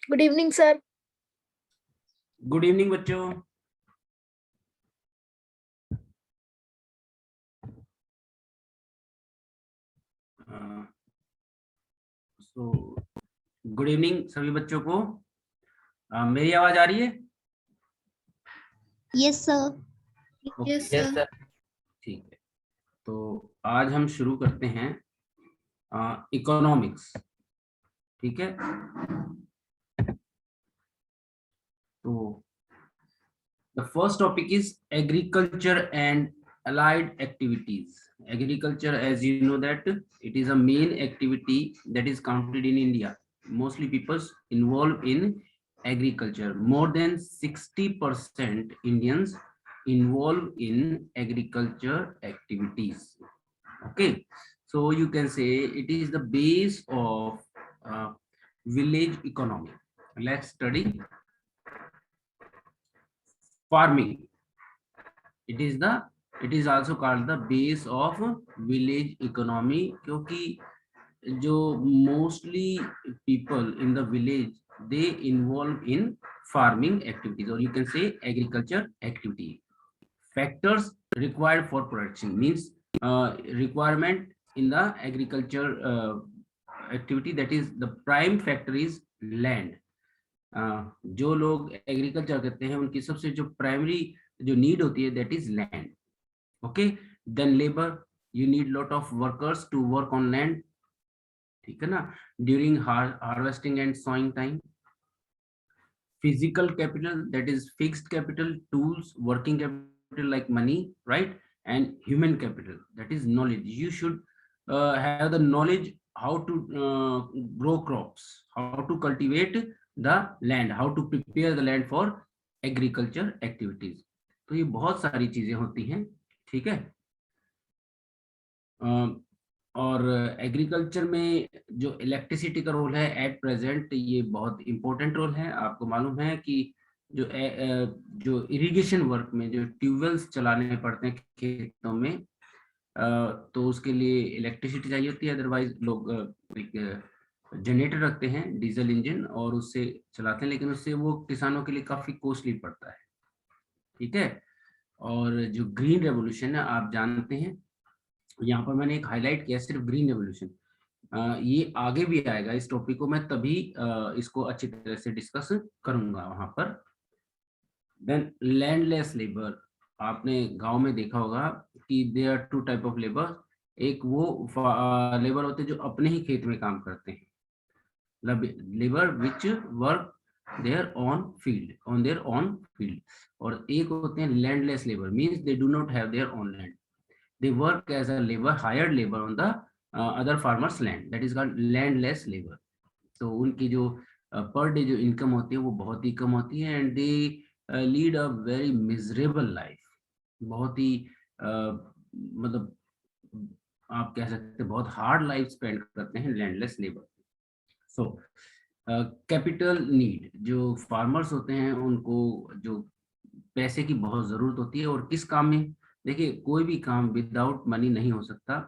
Good evening sir. Good evening बच्चों। Good evening सभी बच्चों को। मेरी आवाज आ रही है? Yes sir. Yes sir. ठीक है, तो आज हम शुरू करते हैं इकोनॉमिक्स। ठीक है, तो the first topic is agriculture and allied activities. Agriculture, as you know, that it is a main activity that is counted in India. Mostly people involved in agriculture. More than 60% Indians involved in agriculture activities. Okay, so you can say it is the base of village economy. Let's study farming. It is also called the base of village economy, क्योंकि जो mostly people in the village they involve in farming activities, or you can say agriculture activity. Factors required for production means requirement in the agriculture activity, that is the prime factor is land. जो लोग agriculture करते हैं उनकी सबसे जो primary जो need होती है that is land. Okay, then labour, you need lot of workers to work on land. ठीक है ना, during harvesting and sowing time. Physical capital, that is fixed capital, tools, working capital like money, right? And human capital, that is knowledge. You should have the knowledge how to grow crops, how to cultivate the land, how to prepare the land for agriculture activities. तो ये बहुत सारी चीजें होती हैं. ठीक है, और एग्रीकल्चर में जो इलेक्ट्रिसिटी का रोल है एट प्रेजेंट, ये बहुत इंपॉर्टेंट रोल है. आपको मालूम है कि जो इरिगेशन वर्क में जो ट्यूबवेल्स चलाने पड़ते हैं खेतों में, तो उसके लिए इलेक्ट्रिसिटी चाहिए होती है. अदरवाइज लोग एक जनरेटर रखते हैं, डीजल इंजन, और उससे चलाते हैं, लेकिन उससे वो किसानों के लिए काफी कॉस्टली पड़ता है. ठीक है, और जो ग्रीन रेवोल्यूशन है आप जानते हैं, यहाँ पर मैंने एक हाईलाइट किया सिर्फ ग्रीन रेवोल्यूशन. ये आगे भी आएगा, इस टॉपिक को मैं तभी इसको अच्छी तरह से डिस्कस करूंगा वहां पर. देन लैंडलेस लेबर, आपने गांव में देखा होगा कि there are two type of labour. एक वो लेबर होते हैं जो अपने ही खेत में काम करते हैं, labour which work there on field, on there on field. और एक होते हैं landless labour, means they do not have their own land. They work as a labor, hired labor on the other farmers' land. That is called landless labor. तो उनकी जो per day जो income होती है वो बहुत ही कम होती है, and they lead a very miserable life. बहुत ही मतलब आप कह सकते हैं बहुत हार्ड लाइफ स्पेंड करते हैं landless labour. So capital need, जो फार्मर्स होते हैं उनको जो पैसे की बहुत जरूरत होती है. और किस काम में, देखिए कोई भी काम विदाउट मनी नहीं हो सकता.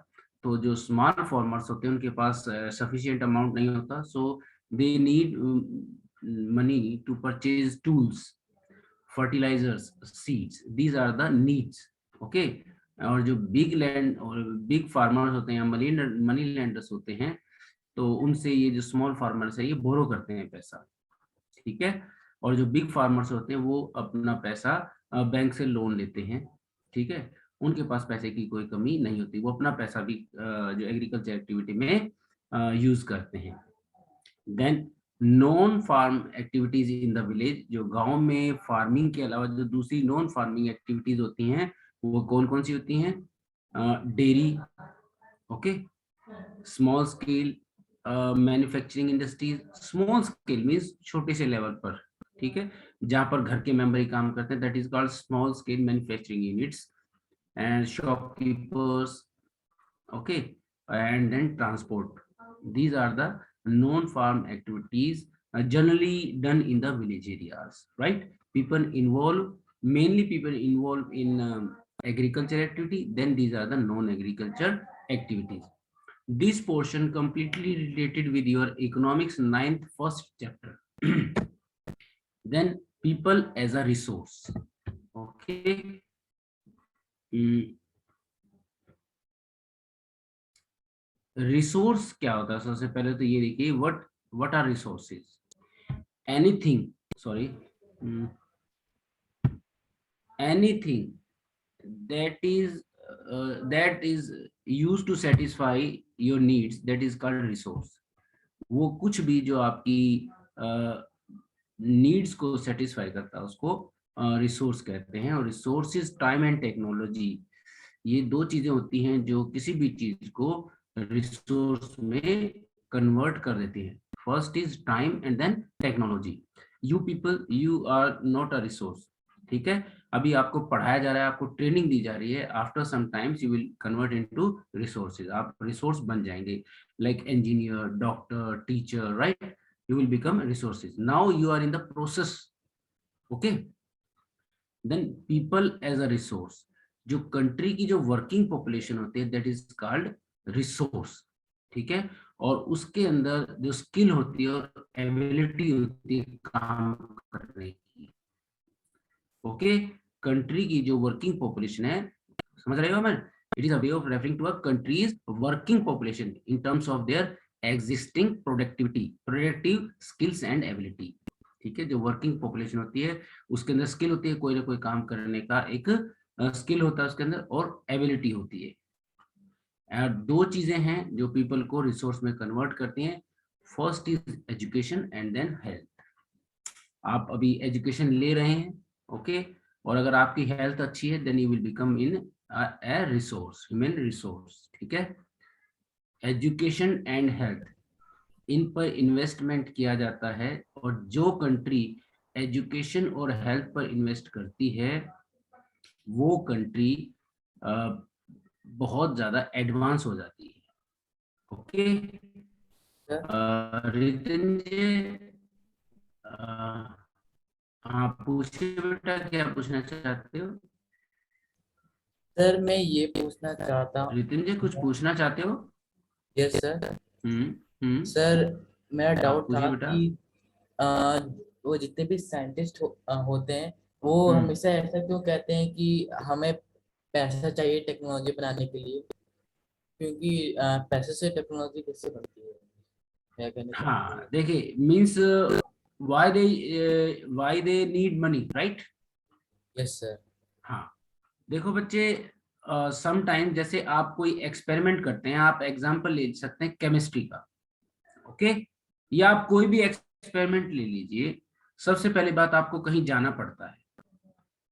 तो जो स्मॉल फार्मर्स होते हैं उनके पास सफिशिएंट अमाउंट नहीं होता, so they need money to purchase tools, fertilisers, seeds. These are the needs. Okay, और जो बिग लैंड और बिग फार्मर्स होते हैं, मनी लैंडर्स होते हैं, तो उनसे ये जो स्मॉल फार्मर्स है ये बोरो करते हैं पैसा. ठीक है, और जो बिग फार्मर्स होते हैं वो अपना पैसा बैंक से लोन लेते हैं. ठीक है, उनके पास पैसे की कोई कमी नहीं होती, वो अपना पैसा भी जो एग्रीकल्चर एक्टिविटी में यूज करते हैं. Then non farm activities in the village, जो गांव में फार्मिंग के अलावा जो दूसरी नॉन फार्मिंग एक्टिविटीज होती हैं वो कौन कौन सी होती हैं? Dairy, okay, small scale manufacturing industries. Small scale means छोटे से लेवल पर, ठीक है, जहां पर घर के मेंबर ही काम करते हैं, that is called small scale manufacturing units. And shopkeepers, okay, and then transport. These are the non farm activities generally done in the village areas, right? People involved, mainly people involved in agriculture activity, then these are the non-agriculture activities. This portion completely related with your economics 9th first chapter. Then people as a resource. Okay. Resource क्या होता है? सबसे पहले तो ये देखिए, what are resources? Anything, sorry, anything that is used to satisfy your needs, that is called resource. वो कुछ भी जो आपकी नीड्स को सेटिस्फाई करता है उसको रिसोर्स कहते हैं। और रिसोर्सेज, टाइम एंड टेक्नोलॉजी, ये दो चीजें होती हैं जो किसी भी चीज को रिसोर्स में कन्वर्ट कर देती है। First is time and then technology. You people, you are not a resource, ठीक है? अभी आपको पढ़ाया जा रहा है, आपको ट्रेनिंग दी जा रही है, after some times you will convert into resources, आप रिसोर्स बन जाएंगे, like engineer, doctor, teacher, right? You will become resources. Now you are in the process, okay? Then people as a resource, जो country की जो working population होती है, that is called resource, ठीक है? और उसके अंदर जो स्किल होती है और एबिलिटी होती है काम करने की, ओके? कंट्री की जो वर्किंग पॉपुलेशन है, समझ रहे हो मैं? It is a way of referring to a countries working population in terms of their existing productivity, productive skills and ability, ठीक है? जो वर्किंग पॉपुलेशन होती है उसके अंदर स्किल होती है, कोई ना कोई काम करने का एक स्किल होता है उसके अंदर, और एबिलिटी होती है। दो चीजें हैं जो पीपल को रिसोर्स में कन्वर्ट करती हैं। First is education and then health. आप अभी एजुकेशन ले रहे हैं, ओके? और अगर आपकी हेल्थ अच्छी है, then you will become in a resource, human resource, ठीक है? एजुकेशन एंड हेल्थ, इन पर इन्वेस्टमेंट किया जाता है, और जो कंट्री एजुकेशन और हेल्थ पर इन्वेस्ट करती है वो कंट्री बहुत ज्यादा एडवांस हो जाती है, ओके? रितिन जी, हाँ पूछिए बेटा, क्या पूछना चाहते हो? सर मैं ये पूछना चाहता हूँ। रितिन जी कुछ पूछना चाहते हो? Yes sir. हम्म। सर मेरा हाँ डाउट था पूछिए बेटा। कि अ, वो जितने भी साइंटिस्ट होते हैं वो हमेशा ऐसा क्यों कहते हैं कि हमें पैसा चाहिए टेक्नोलॉजी बनाने के लिए, क्योंकि पैसे से टेक्नोलॉजी कैसे बनती है, क्या कहना चाहते हाँ हैं? देखिए, means why they need money, right? Yes sir. हाँ देखो बच्चे, सम टाइम जैसे आप कोई एक्सपेरिमेंट करते हैं, आप एग्जांपल ले सकते हैं केमिस्ट्री का, ओके? या आप कोई भी एक्सपेरिमेंट ले लीजिए। सबसे पहली बात, आपको कहीं जाना पड़ता है,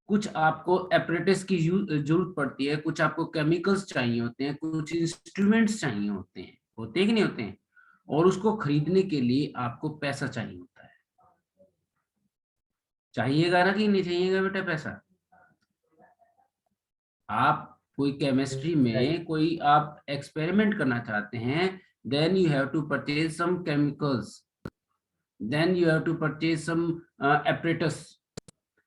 कुछ आपको एपरेटस की जरूरत पड़ती है, कुछ आपको केमिकल्स चाहिए होते हैं, कुछ इंस्ट्रूमेंट्स चाहिए होते हैं कि नहीं होते हैं? और उसको खरीदने के लिए आपको पैसा चाहिए होता है। चाहिएगा ना कि नहीं चाहिएगा बेटा पैसा? आप कोई केमिस्ट्री में कोई आप एक्सपेरिमेंट करना चाहते हैं, then you have to purchase some chemicals, then you have to purchase some apparatus.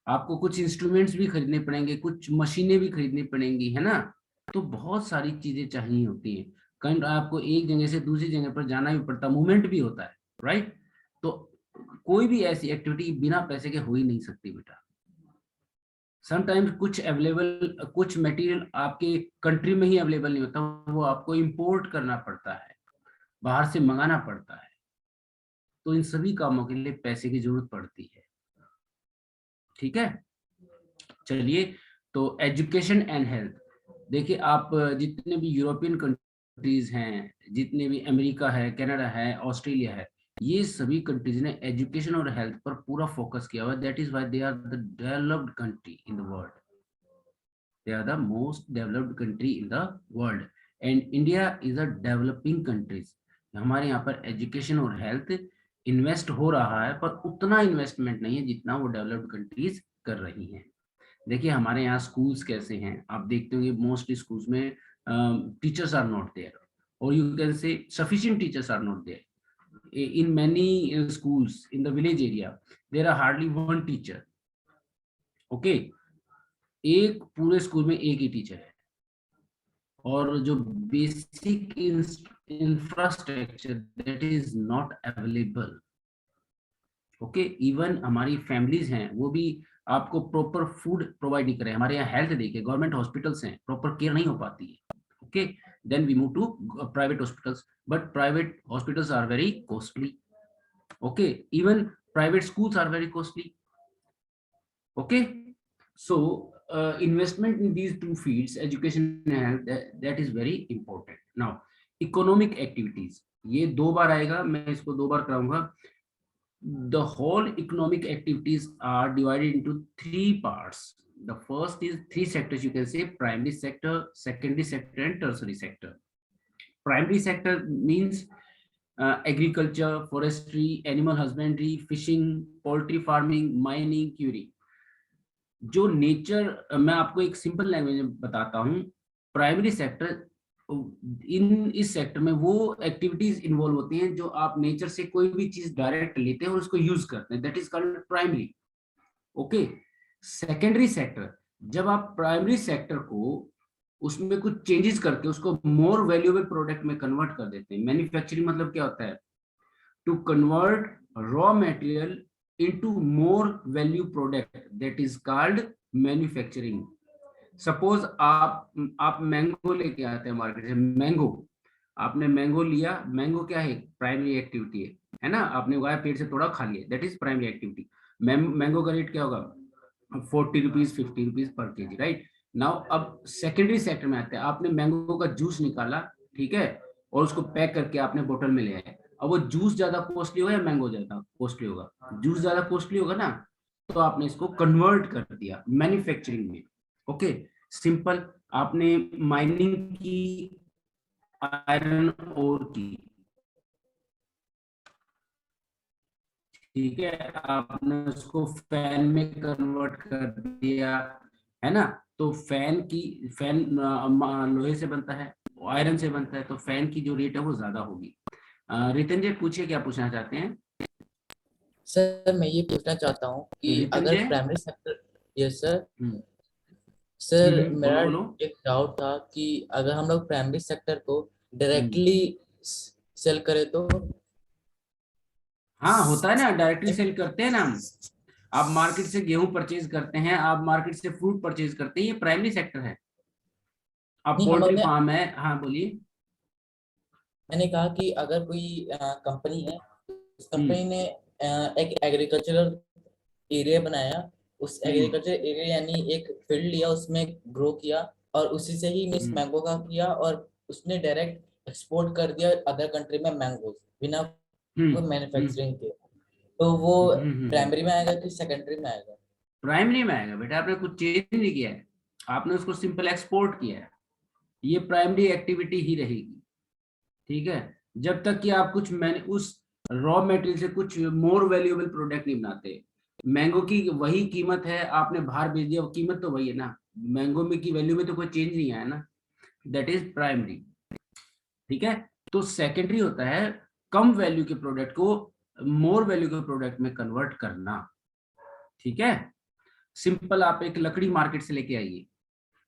आपको कुछ इंस्ट्रूमेंट्स भी खरीदने पड़ेंगे, कुछ मशीनें भी खरीदनी पड़ेंगी, है ना? तो बहुत सारी चीजें चाहिए होती हैं। कहीं आपको एक जगह से दूसरी जगह पर जाना भी पड़ता है, मूवमेंट भी होता है, राइट? तो कोई भी ऐसी एक्टिविटी बिना पैसे के हो ही नहीं सकती बेटा। समटाइम्स कुछ अवेलेबल, कुछ मटेरियल आपके कंट्री में ही अवेलेबल नहीं होता, वो आपको इंपोर्ट करना पड़ता है, बाहर से मंगाना पड़ता है। तो इन सभी कामों के लिए पैसे की जरूरत पड़ती है, ठीक है? चलिए, तो एजुकेशन एंड हेल्थ, देखिए आप जितने भी यूरोपियन कंट्रीज हैं, जितने भी अमेरिका है, कनाडा है, ऑस्ट्रेलिया है, ये सभी कंट्रीज ने एजुकेशन और हेल्थ पर पूरा फोकस किया हुआ है। That is why they are the developed country in the world, they are the most developed country in the world, and India is a developing countries. हमारे यहाँ पर एजुकेशन और हेल्थ इन्वेस्ट हो रहा है, पर उतना इन्वेस्टमेंट नहीं है जितना वो डेवलप्ड कंट्रीज कर रही हैं। देखिए हमारे यहाँ स्कूल्स कैसे हैं, आप देखते होंगे मोस्ट स्कूल्स में टीचर्स आर नॉट देयर, और you can say sufficient teachers are not there. In many schools in the village area, there are hardly one teacher, okay? एक पूरे स्कूल में एक ही टीचर है, और जो basic infrastructure that is not available. Okay, even हमारी families हैं वो भी आपको प्रॉपर फूड प्रोवाइड नहीं करे। हमारे यहाँ हेल्थ देखिए, गवर्नमेंट हॉस्पिटल्स हैं, प्रॉपर केयर नहीं हो पाती है। Okay, then we move to private hospitals, but private hospitals are very costly. Okay, even private schools are very costly. Okay, so investment in these two fields, education and health, that is very important. Now economic activities, ये दो बार आएगा, मैं इसको दो बार कराऊंगा। The whole economic activities are divided into three parts. The first is three sectors, you can say primary sector, secondary sector and tertiary sector. Primary sector means agriculture, forestry, animal husbandry, fishing, poultry farming, mining, quarry. जो nature, मैं आपको एक simple language में बताता हूँ। Primary sector, इस sector में वो एक्टिविटीज इन्वॉल्व होती हैं जो आप नेचर से कोई भी चीज डायरेक्ट लेते हैं और उसको यूज करते हैं, that is called primary. Okay, secondary sector, जब आप प्राइमरी सेक्टर को उसमें कुछ चेंजेस करके उसको मोर वैल्यूएबल प्रोडक्ट में कन्वर्ट कर देते हैं। मैन्युफैक्चरिंग मतलब क्या होता है? To convert raw material into more value product, that is called manufacturing. Suppose आप मैंगो लेके आते हैं मार्केट से, मैंगो आपने मैंगो लिया, मैंगो क्या है? प्राइमरी एक्टिविटी है ना, आपने उगाया, पेड़ से तोड़ा, खा लिया, that is primary activity. Mango का रेट क्या होगा? 40 rupees, 50 rupees per KG, right. Now अब सेकेंडरी सेक्टर में आते हैं, आपने मैंगो का जूस निकाला, ठीक है, और उसको पैक करके आपने बोतल में ले आए। अब वो जूस ज्यादा कॉस्टली होगा या मैंगो ज्यादा कॉस्टली होगा? जूस ज्यादा कॉस्टली होगा ना, तो आपने इसको कन्वर्ट कर दिया मैन्युफैक्चरिंग में। ओके, सिंपल, आपने माइनिंग की, आयरन ओर की, ठीक है, आपने उसको फैन में कन्वर्ट कर दिया, है ना। तो फैन लोहे से बनता है, आयरन से बनता है, तो फैन की जो रेट है वो ज्यादा होगी। रितन जी पूछिए, क्या पूछना चाहते हैं? सर मैं ये पूछना चाहता हूँ कि रितन अगर जी। Primary sector, yes sir, sir मेरा बोलो बोलो। एक डाउट था कि अगर हम लोग प्राइमरी सेक्टर को हम्म, डायरेक्टली सेल करें तो? हाँ होता है ना, डायरेक्टली सेल करते हैं ना हम। आप मार्केट से गेहूं परचेज करते हैं, आप मार्केट से फ्रूट परचेज करते हैं, ये प्राइमरी सेक्टर है। आप नहीं, पोल्ट्री फार्म है, हाँ बोलिए। मैंने कहा कि अगर कोई कंपनी है, उस कंपनी हम्म ने एक एग्रीकल्चरल एरिया बनाया, उस हम्म एग्रीकल्चर एरिया यानी एक फील्ड लिया, उसमें ग्रो किया, और उसी से ही मिस हम्म मैंगो का किया, और उसने डायरेक्ट एक्सपोर्ट कर दिया अदर कंट्री में मैंगो बिना हम्म हम्म मैन्युफैक्चरिंग के, तो वो प्राइमरी में आएगा कि सेकेंडरी में आएगा? प्राइमरी में आएगा बेटा, आपने कुछ चेंज नहीं किया है, आपने उसको सिंपल एक्सपोर्ट किया है, ये प्राइमरी एक्टिविटी ही रहेगी। ठीक है, जब तक कि आप कुछ मैंने उस रॉ मटेरियल से कुछ मोर वैल्यूएबल प्रोडक्ट नहीं बनाते। मैंगो की वही कीमत है, आपने बाहर भेज दिया, वो कीमत तो वही है ना, मैंगो में की वैल्यू में तो कोई चेंज नहीं आया ना, दैट इज प्राइमरी। ठीक है, तो सेकेंडरी होता है कम वैल्यू के प्रोडक्ट को मोर वैल्यू के प्रोडक्ट में कन्वर्ट करना। ठीक है, सिंपल, आप एक लकड़ी मार्केट से लेके आइए,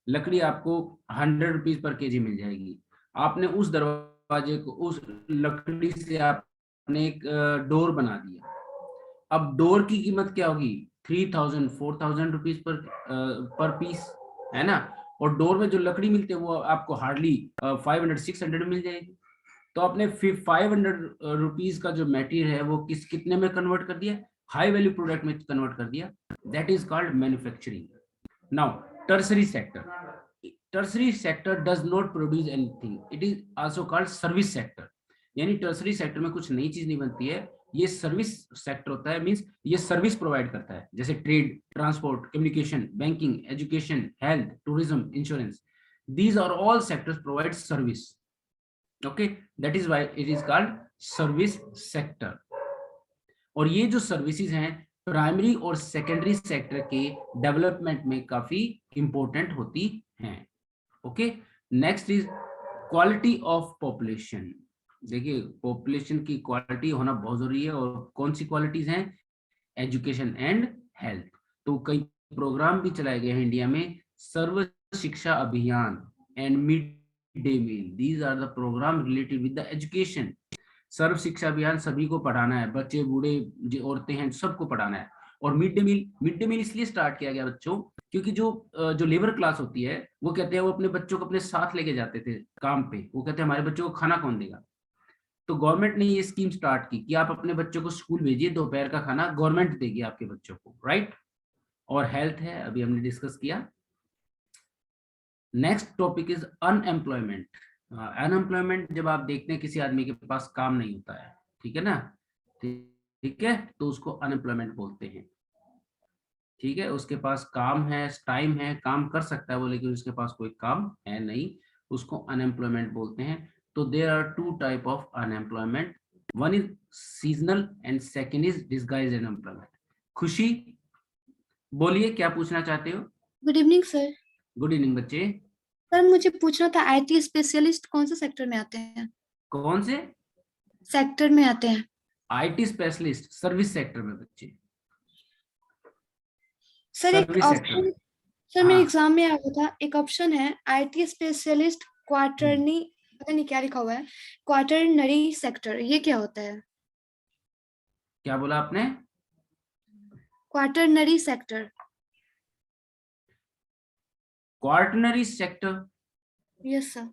लकड़ी आपको 100 रुपीज पर केजी मिल जाएगी। आपने उस दरवाजे को, उस लकड़ी से आपने एक डोर बना दिया। अब डोर की कीमत क्या होगी? 3000 4000 रुपीज पर पीस, है ना। और डोर में जो लकड़ी मिलती है वो आपको हार्डली 500 600 मिल जाएगी। तो आपने 500 रुपीज का जो मटेरियल है वो कितने में कन्वर्ट कर दिया? हाई वैल्यू प्रोडक्ट में कन्वर्ट कर दिया, that is called manufacturing. Now tertiary sector does not produce anything, it is also called service sector. यानी टर्सरी सेक्टर में कुछ नई चीज नहीं बनती है, ये सर्विस सेक्टर होता है, मींस ये सर्विस प्रोवाइड करता है, जैसे trade, transport, communication, banking, education, health, tourism, insurance, these are all sectors provide service. Okay, that is why it is called service sector. और ये जो सर्विसेज हैं प्राइमरी और सेकेंडरी सेक्टर के डेवलपमेंट में काफी इंपॉर्टेंट होती हैं। Okay, next is quality of population. देखिए, पॉपुलेशन की क्वालिटी होना बहुत जरूरी है, और कौन सी क्वालिटीज हैं? Education and health. तो कई प्रोग्राम भी चलाए गए हैं इंडिया में, Sarva Shiksha Abhiyan and mid day meal, these are the programme related with the education. Sarva Shiksha Abhiyan सभी को पढ़ाना है, बच्चे बूढ़े जो औरतें हैं सबको पढ़ाना है। और मिड डे मील इसलिए स्टार्ट किया गया बच्चों, क्योंकि जो लेबर क्लास होती है वो कहते हैं वो अपने बच्चों को अपने साथ लेके जाते थे काम पे, वो कहते हैं हमारे बच्चों को खाना कौन देगा। तो गवर्नमेंट ने ये स्कीम स्टार्ट की कि आप अपने बच्चों को स्कूल भेजिए, दोपहर का खाना गवर्नमेंट देगी आपके बच्चों को, राइट। और हेल्थ है, अभी हमने डिस्कस किया। Next topic is unemployment. Unemployment जब आप देखते हैं किसी आदमी के पास काम नहीं होता है, ठीक है ना, ठीक है, तो उसको अनएम्प्लॉयमेंट बोलते हैं। ठीक है, उसके पास काम है, टाइम है, काम कर सकता है वो, लेकिन उसके पास कोई काम है नहीं, उसको अनएम्प्लॉयमेंट बोलते हैं। तो there are two type of unemployment, one is seasonal and second is disguised unemployment. Khushi बोलिए, क्या पूछना चाहते हो? Good evening sir. Good evening बच्चे। सर मुझे पूछना था, आईटी स्पेशलिस्ट कौन से सेक्टर में आते हैं? कौन से सेक्टर में आते हैं? आईटी स्पेशलिस्ट सर्विस सेक्टर में बच्चे, सर एक सर्विस सेक्टर ऑप्शन, में। सर मेरे हाँ, एग्जाम में आया था, एक ऑप्शन है आईटी स्पेशलिस्ट क्वार्टरनी, पता नहीं क्या लिखा हुआ है, क्वार्टरनरी सेक्टर, ये क्या होता है? क्या बोला आपने? Quaternary sector. Quaternary sector yes sir.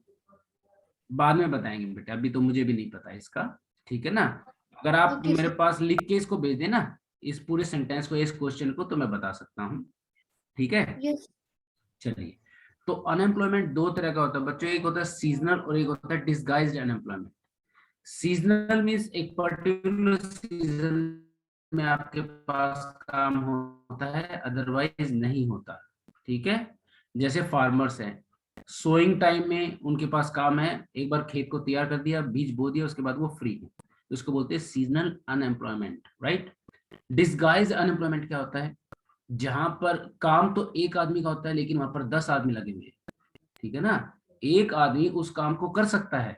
बाद में बताएंगे बेटा, अभी तो मुझे भी नहीं पता इसका, ठीक है ना। अगर आप ओके मेरे सर। पास लिख के इसको भेज देना, इस पूरे सेंटेंस को, इस क्वेश्चन को, तो मैं बता सकता हूँ, ठीक है। यस। चलिए, तो अनएम्प्लॉयमेंट दो तरह का होता है बच्चों, एक होता है सीजनल और एक होता है डिसगाइज्ड अनएम्प्लॉयमेंट। सीजनल मीन्स एक पर्टिकुलर सीजन में आपके पास काम होता है, अदरवाइज नहीं होता, ठीक है। जैसे फार्मर्स हैं, सोइंग टाइम में उनके पास काम है, एक बार खेत को तैयार कर दिया, बीज बो दिया, उसके बाद वो फ्री है, उसको बोलते हैं seasonal unemployment, right. Disguise unemployment क्या होता है? जहां पर काम तो एक आदमी का होता है लेकिन वहां पर 10 आदमी लगे हुए हैं, ठीक है ना। एक आदमी उस काम को कर सकता है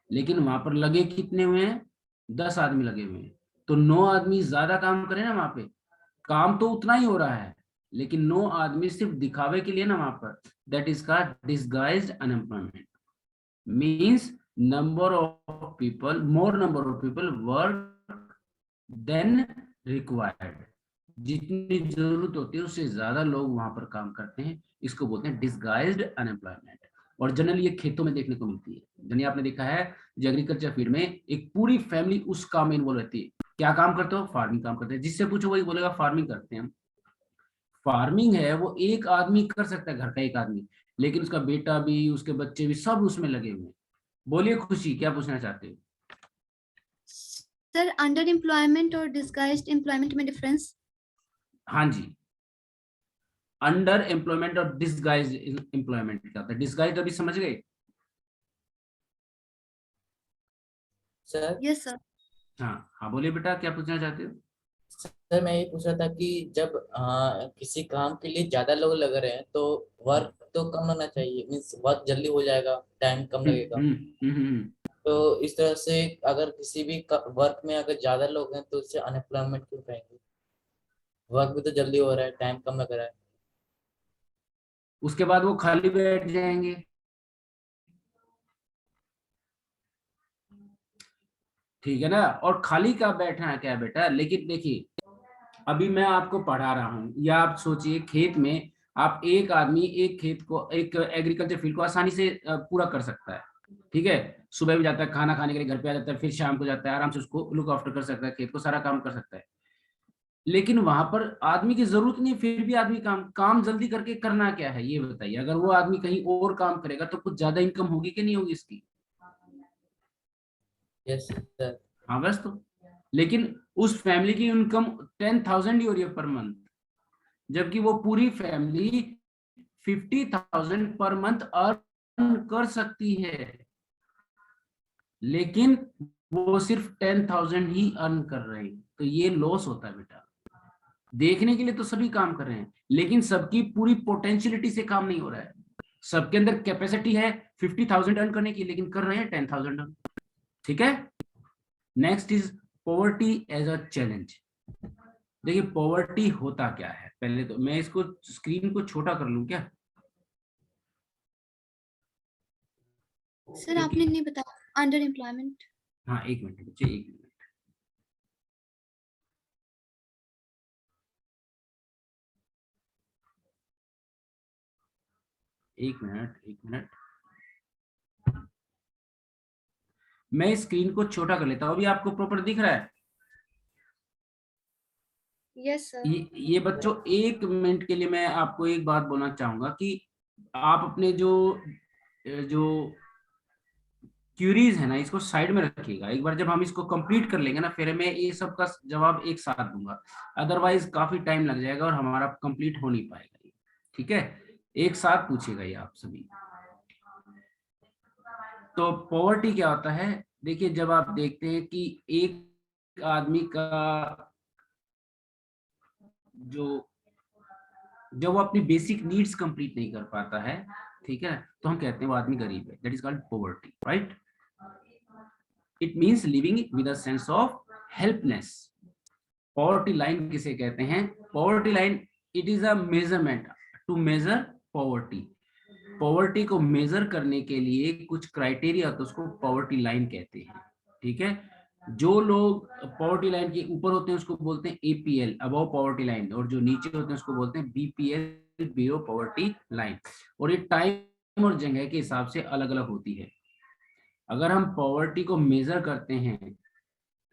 लेकिन वहां पर लगे कितने हुए हैं? 10 आदमी लगे हुए हैं। तो 9 आदमी ज्यादा काम करे ना, वहां पे काम तो उतना ही हो रहा है, लेकिन 9 आदमी सिर्फ दिखावे के लिए ना वहां पर, दैट इज का disguised unemployment. Means number of people, more number of people work than required, जितनी जरूरत होती है उससे ज्यादा लोग वहां पर काम करते हैं, इसको बोलते हैं डिसगाइज्ड अनएम्प्लॉयमेंट। और जनरली ये खेतों में देखने को मिलती है। जनरली आपने देखा है जो एग्रीकल्चर फील्ड में एक पूरी फैमिली उस काम में इन्वॉल्व रहती है। क्या काम करते हो? फार्मिंग काम करते हैं। जिससे पूछो वही बोलेगा फार्मिंग करते हैं हम। फार्मिंग है वो एक आदमी कर सकता है, घर का एक आदमी, लेकिन उसका बेटा भी, उसके बच्चे भी, सब उसमें लगे हुए हैं। बोलिए खुशी, क्या पूछना चाहते हो? सर अंडर एम्प्लॉयमेंट और डिसगाइज्ड एम्प्लॉयमेंट में डिफरेंस? हाँ जी, अंडर एम्प्लॉयमेंट और डिसगाइज एम्प्लॉयमेंट क्या होता है? डिसगाइज अभी समझ गए? Sir yes sir. हाँ हाँ, बोलिए बेटा, क्या पूछना चाहते हो? सर मैं ये पूछ रहा था कि जब किसी काम के लिए ज्यादा लोग लग रहे हैं तो वर्क तो कम होना चाहिए, मीन्स वर्क जल्दी हो जाएगा, टाइम कम लगेगा। हम्म। तो इस तरह से अगर किसी भी वर्क में अगर ज्यादा लोग हैं तो उससे अनएम्प्लॉयमेंट क्यों कहेंगे? वर्क भी तो जल्दी हो रहा है, टाइम कम लग रहा है। उसके बाद वो खाली बैठ जाएंगे, ठीक है ना। और खाली का बैठना है क्या बेटा? लेकिन देखिए, अभी मैं आपको पढ़ा रहा हूँ, या आप सोचिए खेत में आप एक आदमी एक खेत को, एक एग्रीकल्चर फील्ड को आसानी से पूरा कर सकता है, ठीक है। सुबह भी जाता है, खाना खाने के लिए घर पे आ जाता है, फिर शाम को जाता है, आराम से उसको लुक आफ्टर कर सकता है, खेत को सारा काम कर सकता है। लेकिन वहां पर आदमी की जरूरत नहीं, फिर भी आदमी काम जल्दी करके करना क्या है ये बताइए। अगर वो आदमी कहीं और काम करेगा तो कुछ ज्यादा इनकम होगी कि नहीं होगी इसकी? Yes sir. हाँ बस, तो लेकिन उस फैमिली की इनकम 10,000 ही हो रही है पर मंथ, जबकि वो पूरी फैमिली 50,000 पर मंथ अर्न कर सकती है, लेकिन वो सिर्फ 10,000 ही अर्न कर रहे हैं। तो ये लॉस होता है बेटा। देखने के लिए तो सभी काम कर रहे हैं, लेकिन सबकी पूरी पोटेंशियलिटी से काम नहीं हो रहा है। सबके अंदर कैपेसिटी है 50,000 अर्न करने की, लेकिन कर रहे हैं 10,000 अर्न, ठीक है। Next is poverty as a challenge. देखिए पॉवर्टी होता क्या है, पहले तो मैं इसको स्क्रीन को छोटा कर लूं क्या? सर आपने नहीं बताया अंडर एम्प्लॉयमेंट। हाँ एक मिनट बच्चे, एक मिनट। एक मिनट, एक मिनट, मैं स्क्रीन को छोटा कर लेता हूँ। अभी आपको प्रॉपर दिख रहा है? Yes sir. ये बच्चों एक मिनट के लिए मैं आपको एक बात बोलना चाहूंगा कि आप अपने जो जो क्यूरीज है ना, इसको साइड में रखिएगा। एक बार जब हम इसको कंप्लीट कर लेंगे ना, फिर मैं ये सब का जवाब एक साथ दूंगा, अदरवाइज काफी टाइम लग जाएगा और हमारा कंप्लीट हो नहीं पाएगा ये। ठीक है, एक साथ पूछेगा ये आप सभी। तो पॉवर्टी क्या होता है? देखिए जब आप देखते हैं कि एक आदमी का जो जब वो अपनी बेसिक नीड्स कंप्लीट नहीं कर पाता है, ठीक है, तो हम कहते हैं वो आदमी गरीब है। That is called poverty, right? It means living with a sense of helpness. Poverty line किसे कहते हैं? Poverty line, it is a measurement to measure poverty. Poverty को मेजर करने के लिए कुछ क्राइटेरिया, तो उसको पॉवर्टी लाइन कहते हैं। ठीक है, जो लोग पॉवर्टी लाइन के ऊपर होते हैं उसको बोलते हैं एपीएल, अबव पॉवर्टी लाइन, और जो नीचे होते हैं उसको बोलते हैं बीपीएल, बिलो पॉवर्टी लाइन। और ये टाइम और जगह के हिसाब से अलग अलग होती है। अगर हम पॉवर्टी को मेजर करते हैं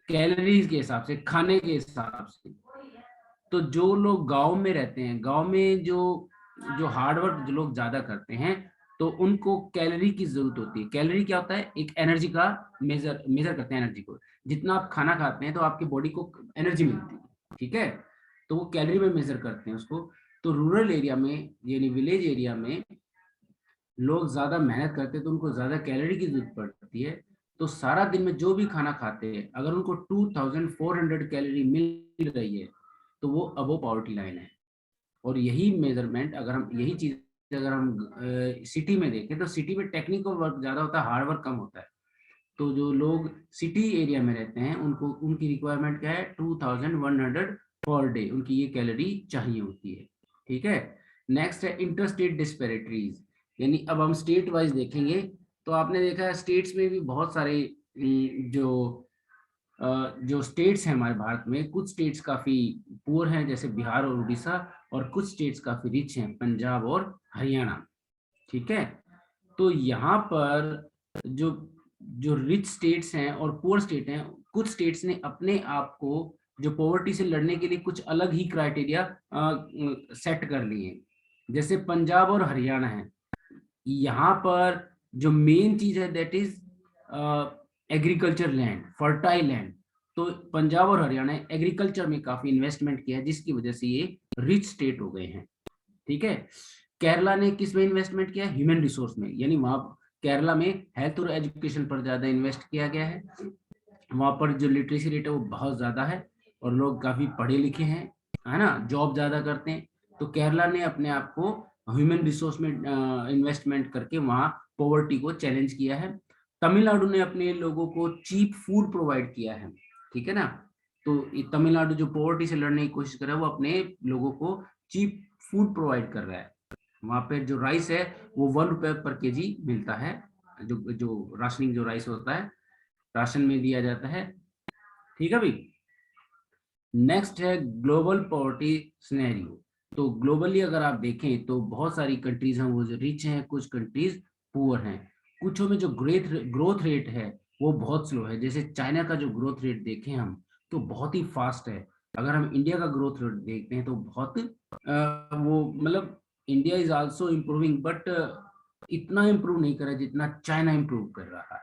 कैलोरीज के हिसाब से, खाने के हिसाब से, तो जो लोग गांव में रहते हैं, गांव में जो जो हार्डवर्क जो लोग ज्यादा करते हैं, तो उनको कैलोरी की जरूरत होती है। कैलोरी क्या होता है? एक एनर्जी का मेजर करते हैं एनर्जी को। जितना आप खाना खाते हैं तो आपकी बॉडी को एनर्जी मिलती है, ठीक है, तो वो कैलोरी में मेजर करते हैं उसको। तो रूरल एरिया में यानी विलेज एरिया में लोग ज्यादा मेहनत करते हैं तो उनको ज्यादा कैलोरी की जरूरत पड़ती है। तो सारा दिन में जो भी खाना खाते हैं, अगर उनको 2400 कैलोरी मिल रही है तो वो अबो पॉवर्टी लाइन है। और यही मेजरमेंट, अगर हम यही चीज अगर हम सिटी में देखें तो सिटी में टेक्निकल वर्क ज्यादा होता है, हार्ड वर्क कम होता है। तो जो लोग सिटी एरिया में रहते हैं उनको, उनकी रिक्वायरमेंट क्या है? 2100 पर डे उनकी ये कैलोरी चाहिए होती है। ठीक है, नेक्स्ट है इंटरस्टेट डिस्पैरिटीज। यानी अब हम स्टेट वाइज देखेंगे तो आपने देखा है स्टेट्स में भी बहुत सारे जो स्टेट्स हैं हमारे भारत में, कुछ स्टेट्स काफी पुअर हैं जैसे बिहार और उड़ीसा, और कुछ स्टेट्स काफी रिच हैं, पंजाब और हरियाणा। ठीक है, तो यहाँ पर जो जो रिच स्टेट्स हैं और पुअर स्टेट हैं, कुछ स्टेट्स ने अपने आप को जो पॉवर्टी से लड़ने के लिए कुछ अलग ही क्राइटेरिया सेट कर लिए। जैसे पंजाब और हरियाणा है, यहाँ पर जो मेन चीज है that is agriculture land, fertile land. तो पंजाब और हरियाणा एग्रीकल्चर में काफी इन्वेस्टमेंट किया है, जिसकी वजह से ये रिच स्टेट हो गए हैं। ठीक है, केरला ने किस में इन्वेस्टमेंट किया? ह्यूमन रिसोर्स में, यानी वहां केरला में हेल्थ और एजुकेशन पर ज्यादा इन्वेस्ट किया गया है। वहां पर जो लिटरेसी रेट है वो बहुत ज्यादा है और लोग काफी पढ़े लिखे हैं, है ना, जॉब ज्यादा करते हैं। तो केरला ने अपने आप को ह्यूमन रिसोर्स में इन्वेस्टमेंट करके वहां पॉवर्टी को चैलेंज किया है। तमिलनाडु ने अपने लोगों को चीप फूड प्रोवाइड किया है, ठीक है ना। तो तमिलनाडु जो पॉवर्टी से लड़ने की कोशिश कर रहा है वो अपने लोगों को चीप फूड प्रोवाइड कर रहा है। वहां पे जो राइस है वो 1 रुपए पर केजी मिलता है, जो जो राशनिंग जो राइस होता है राशन में दिया जाता है। ठीक है भाई, नेक्स्ट है ग्लोबल पॉवर्टी सिनेरियो। तो ग्लोबली अगर आप देखें तो बहुत सारी कंट्रीज हैं वो जो रिच हैं, कुछ कंट्रीज पुअर हैं। कुछों में जो ग्रोथ रेट है वो बहुत स्लो है। जैसे चाइना का जो ग्रोथ रेट देखें हम तो बहुत ही फास्ट है। अगर हम इंडिया का ग्रोथ रेट देखते हैं तो बहुत वो मतलब India is also improving, but इतना इम्प्रूव नहीं कर रहा जितना चाइना इम्प्रूव कर रहा है।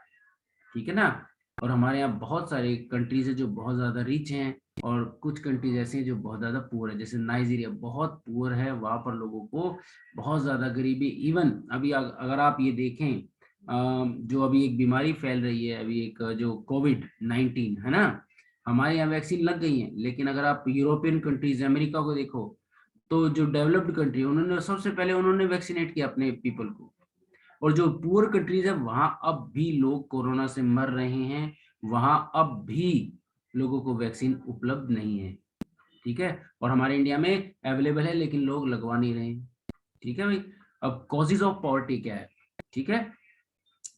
ठीक है ना। और हमारे यहाँ बहुत सारे कंट्रीज है जो बहुत ज्यादा रिच हैं, और कुछ कंट्रीज ऐसे हैं जो बहुत ज्यादा पुअर है। जैसे नाइजीरिया बहुत पुअर है, वहां पर लोगों को बहुत ज्यादा गरीबी। इवन अभी अगर आप ये देखें जो अभी एक बीमारी फैल रही है, अभी एक जो कोविड-19 है ना, हमारे यहाँ वैक्सीन लग गई है, लेकिन अगर आप यूरोपियन कंट्रीज अमेरिका को देखो तो जो डेवलप्ड कंट्री उन्होंने सबसे पहले उन्होंने वैक्सीनेट किया अपने पीपल को। और जो पुअर कंट्रीज है वहां अब भी लोग कोरोना से मर रहे हैं, वहां अब भी लोगों को वैक्सीन उपलब्ध नहीं है। ठीक है, और हमारे इंडिया में अवेलेबल है लेकिन लोग लगवा नहीं रहे हैं। ठीक है भाई। अब कॉजेज ऑफ पॉवर्टी क्या है, ठीक है,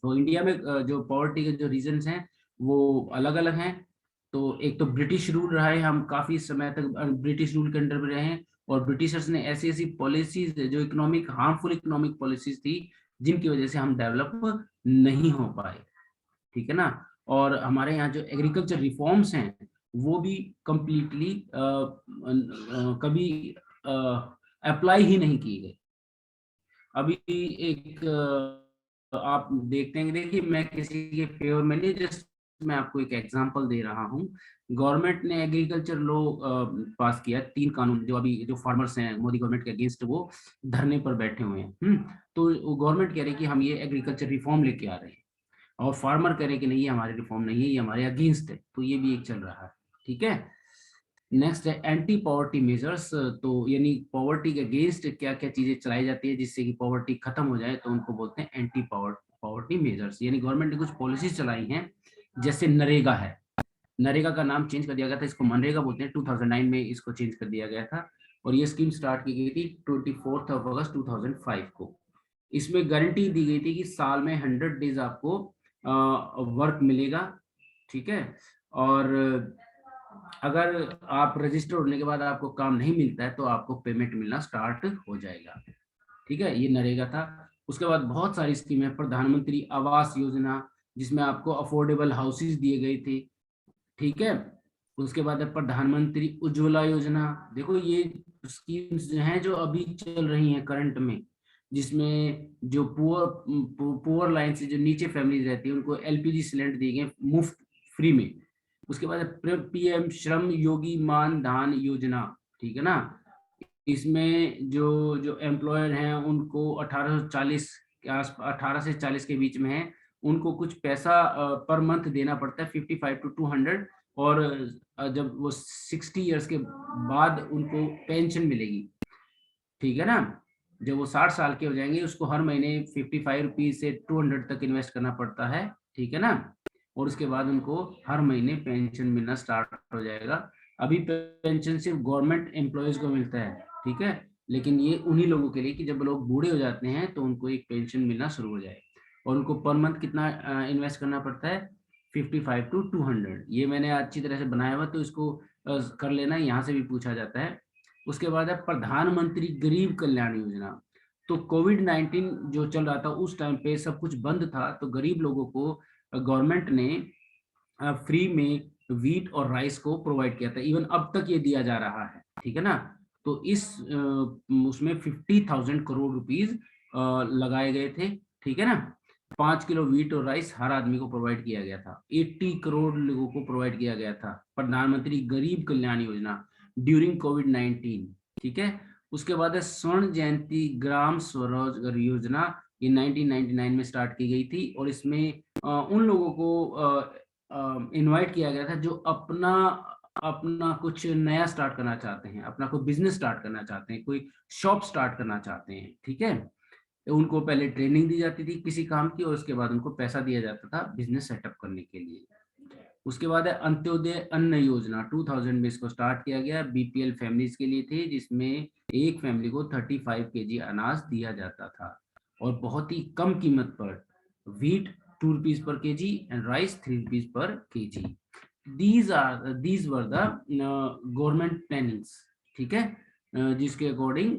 तो इंडिया में जो पॉवर्टी के जो रीजंस हैं वो अलग अलग हैं। तो एक तो ब्रिटिश रूल रहा है, हम काफी समय तक ब्रिटिश रूल के अंडर में रहे हैं, और ब्रिटिशर्स ने ऐसी ऐसी पॉलिसीज जो इकोनॉमिक हार्मफुल इकोनॉमिक पॉलिसीज थी जिनकी वजह से हम डेवलप नहीं हो पाए। ठीक है ना। और हमारे यहाँ जो एग्रीकल्चर रिफॉर्म्स हैं वो भी कंप्लीटली कभी अप्लाई ही नहीं किए गए। अभी एक आप देखते हैं, देखिए मैं किसी के फेवर में नहीं, जस्ट मैं आपको एक एग्जांपल दे रहा हूँ। गवर्नमेंट ने एग्रीकल्चर लॉ पास किया, 3 कानून जो अभी जो फार्मर्स हैं मोदी गवर्नमेंट के अगेंस्ट वो धरने पर बैठे हुए हैं। तो गवर्नमेंट कह रही है कि हम ये एग्रीकल्चर रिफॉर्म लेके आ रहे हैं, और फार्मर कह रहे कि नहीं ये हमारे रिफॉर्म नहीं है, ये हमारे अगेंस्ट है। तो ये भी एक चल रहा है। ठीक है। नेक्स्ट है एंटी पॉवर्टी मेजर्स। तो यानी पॉवर्टी के अगेंस्ट क्या क्या चीजें चलाई जाती है जिससे कि पॉवर्टी खत्म हो जाए, तो उनको बोलते हैं एंटी पॉवर्टी मेजर्स। यानी गवर्नमेंट ने कुछ पॉलिसीज चलाई हैं, जैसे नरेगा है, नरेगा का नाम चेंज कर दिया गया था, इसको मनरेगा बोलते हैं, 2009 में इसको चेंज कर दिया गया था। और ये स्कीम स्टार्ट की गई थी 24 अगस्त 2005 को। इसमें गारंटी दी गई थी कि साल में 100 डेज आपको वर्क मिलेगा। ठीक है। और अगर आप रजिस्टर होने के बाद आपको काम नहीं मिलता है तो आपको पेमेंट मिलना स्टार्ट हो जाएगा। ठीक है, ये नरेगा था। उसके बाद बहुत सारी स्कीम है, प्रधानमंत्री आवास योजना जिसमें आपको अफोर्डेबल हाउसेज दिए गए थे। ठीक है। उसके बाद है प्रधानमंत्री उज्ज्वला योजना। देखो ये स्कीम्स जो हैं जो अभी चल रही हैं करंट में, जिसमें जो पुअर लाइन से जो नीचे फैमिलीज रहती है उनको एलपीजी सिलेंडर दिए गए मुफ्त फ्री में। उसके बाद पीएम श्रम योगी मान धन योजना। ठीक है ना। इसमें जो जो एम्प्लॉयर हैं उनको 1840 के आस 18 से 40 के बीच में है, उनको कुछ पैसा पर मंथ देना पड़ता है 55 to 200। और जब वो 60 इयर्स के बाद उनको पेंशन मिलेगी। ठीक है ना। जब वो 60 साल के हो जाएंगे उसको हर महीने 55 रुपीज से 200 तक इन्वेस्ट करना पड़ता है। ठीक है ना। और उसके बाद उनको हर महीने पेंशन मिलना स्टार्ट हो जाएगा। अभी पेंशन सिर्फ गवर्नमेंट एम्प्लॉयज को मिलता है। ठीक है। लेकिन ये उन्हीं लोगों के लिए कि जब लोग बूढ़े हो जाते हैं तो उनको एक पेंशन मिलना शुरू हो जाए। और उनको पर मंथ कितना इन्वेस्ट करना पड़ता है, 55 to 200। ये मैंने अच्छी तरह से बनाया हुआ, तो इसको कर लेना, यहाँ से भी पूछा जाता है। उसके बाद है प्रधानमंत्री गरीब कल्याण योजना। तो कोविड-19 जो चल रहा था उस टाइम पे सब कुछ बंद था, तो गरीब लोगों को गवर्नमेंट ने फ्री में व्हीट और राइस को प्रोवाइड किया था। इवन अब तक ये दिया जा रहा है। ठीक है ना। तो इस उसमें 50,000 करोड़ रुपीज लगाए गए थे। ठीक है ना। 5 किलो व्हीट और राइस हर आदमी को प्रोवाइड किया गया था। 80 करोड़ लोगों को प्रोवाइड किया गया था प्रधानमंत्री गरीब कल्याण योजना ड्यूरिंग कोविड-19। ठीक है। उसके बाद है स्वर्ण जयंती ग्राम स्वरोजगार योजना। ये 1999 में स्टार्ट की गई थी, और इसमें उन लोगों को इनवाइट किया गया था जो अपना अपना कुछ नया स्टार्ट करना चाहते हैं, अपना कोई बिजनेस स्टार्ट करना चाहते हैं, कोई शॉप स्टार्ट करना चाहते हैं। ठीक है। उनको पहले ट्रेनिंग दी जाती थी किसी काम की, और उसके बाद उनको पैसा दिया जाता था बिजनेस सेटअप करने के लिए। उसके बाद है अंत्योदय अन्न योजना। 2000 में इसको स्टार्ट किया गया, बीपीएल फैमिलीज के लिए थे, जिसमें एक फैमिली को 35 केजी अनाज दिया जाता था, और बहुत ही कम कीमत पर। Wheat 2 rupees per KG and rice 3 rupees per KG. these were the government plannings. ठीक है। जिसके अकॉर्डिंग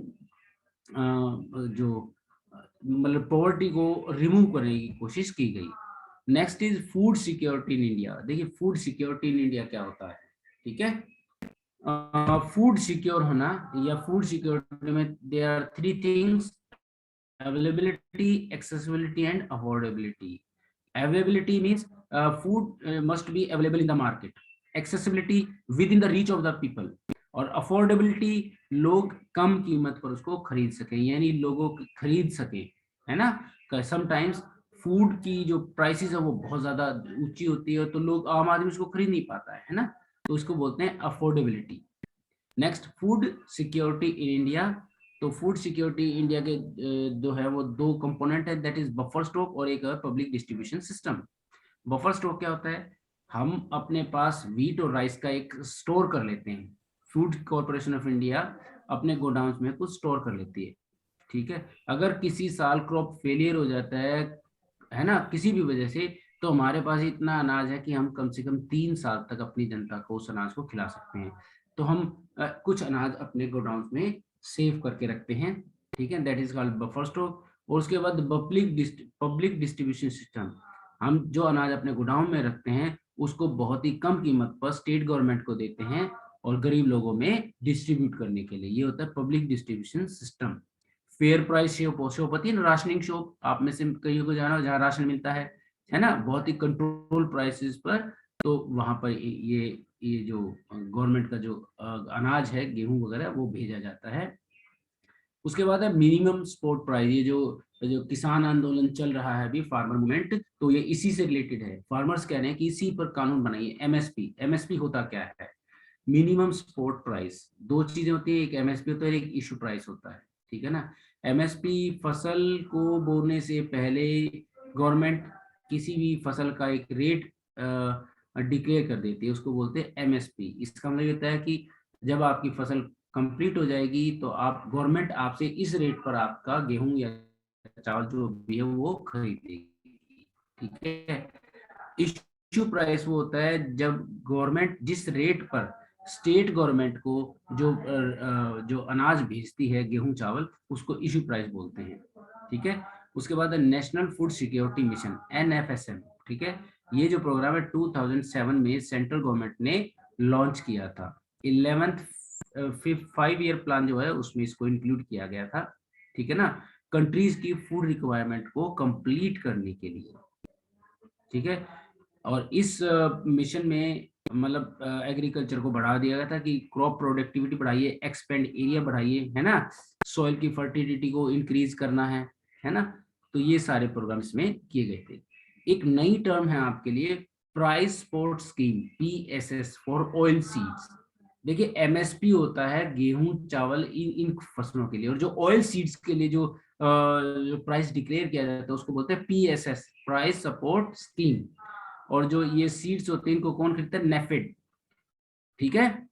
जो मतलब पॉवर्टी को रिमूव करने की कोशिश की गई। Next is food security in India. देखिए फूड सिक्योरिटी इन इंडिया क्या होता है। ठीक है। फूड सिक्योर होना या फूड सिक्योरिटी में there are 3 things: availability, accessibility and affordability. Availability means food must be available in the market. Accessibility within the reach of the people. और affordability लोग कम कीमत पर उसको खरीद सकें, यानी लोगों खरीद सकें, है ना। समटाइम्स फूड की जो प्राइसेस है वो बहुत ज्यादा ऊंची होती है, तो लोग आम आदमी उसको खरीद नहीं पाता है ना, तो उसको बोलते हैं affordability. Next food security in India. तो फूड सिक्योरिटी इंडिया के जो है वो 2 कंपोनेंट है, दैट इज बफर स्टॉक और एक public distribution system. Buffer stock क्या होता है, हम अपने पास व्हीट और राइस का एक स्टोर कर लेते हैं फूड कॉर्पोरेशन ऑफ इंडिया अपने गोडाउन्स में कुछ स्टोर कर लेती है, ठीक है। अगर किसी साल क्रॉप फेलियर हो जाता है ना, किसी भी वजह से, तो हमारे पास इतना अनाज है कि हम कम से कम 3 साल तक अपनी जनता को उस अनाज को खिला सकते हैं। तो हम कुछ अनाज अपने गोडाउन में सेव करके रखते हैं, ठीक है, that is called buffer stock. और उसके बाद पब्लिक डिस्ट्रीब्यूशन सिस्टम, हम जो अनाज अपने गोडाउन में रखते हैं उसको बहुत ही कम कीमत पर स्टेट गवर्नमेंट को देते हैं और गरीब लोगों में डिस्ट्रीब्यूट करने के लिए, ये होता है public distribution system. Fair price shop होती है ना, राशनिंग शॉप, आप में से कई को जाना, जहाँ राशन मिलता है ना, बहुत ही कंट्रोल प्राइसेस पर, तो वहां पर ये जो गवर्नमेंट का जो अनाज है, गेहूं वगैरह, वो भेजा जाता है। उसके बाद है मिनिमम सपोर्ट प्राइस, ये जो किसान आंदोलन चल रहा है अभी, फार्मर मूवमेंट, तो ये इसी से रिलेटेड है। फार्मर्स कह रहे हैं कि इसी पर कानून बनाइए। एमएसपी, एमएसपी होता क्या है? Minimum support price. दो चीजें होती है, एक एमएसपी होता है, एक इशू प्राइस होता है, ठीक है ना। एमएसपी फसल को बोने से पहले गवर्नमेंट किसी भी फसल का एक रेट डिक्लेयर कर देती है, उसको बोलते हैं एमएसपी। इसका मतलब होता है कि जब आपकी फसल कंप्लीट हो जाएगी तो आप, गवर्नमेंट आपसे इस रेट पर आपका गेहूं या चावल जो भी है वो खरीदेगी, ठीक है। इश्यू प्राइस वो होता है जब गवर्नमेंट जिस रेट पर स्टेट गवर्नमेंट को जो अनाज भेजती है, गेहूं चावल, उसको इश्यू प्राइस बोलते हैं, ठीक है। उसके बाद national food security mission, NFSM, ठीक है। ये जो प्रोग्राम है 2007 में सेंट्रल गवर्नमेंट ने लॉन्च किया था। 11th 5 ईयर प्लान जो है उसमें इसको इंक्लूड किया गया था, ठीक है ना, कंट्रीज की फूड रिक्वायरमेंट को कंप्लीट करने के लिए, ठीक है। और इस मिशन में मतलब एग्रीकल्चर को बढ़ा दिया गया था कि क्रॉप प्रोडक्टिविटी बढ़ाइए, एक्सपेंड एरिया बढ़ाइए, है ना, सॉइल की फर्टिलिटी को इंक्रीज करना है ना। तो ये सारे प्रोग्राम इसमें किए गए थे। एक नई टर्म है आपके लिए, price support scheme, PSS for oil seeds. देखिए एमएसपी होता है गेहूं चावल इन फसलों के लिए, और जो ऑयल सीड्स के लिए जो प्राइस डिक्लेयर किया जाता है उसको बोलते हैं पीएसएस, प्राइस सपोर्ट स्कीम। और जो ये सीड्स होते हैं इनको कौन खरीदता है? नेफेड, ठीक है,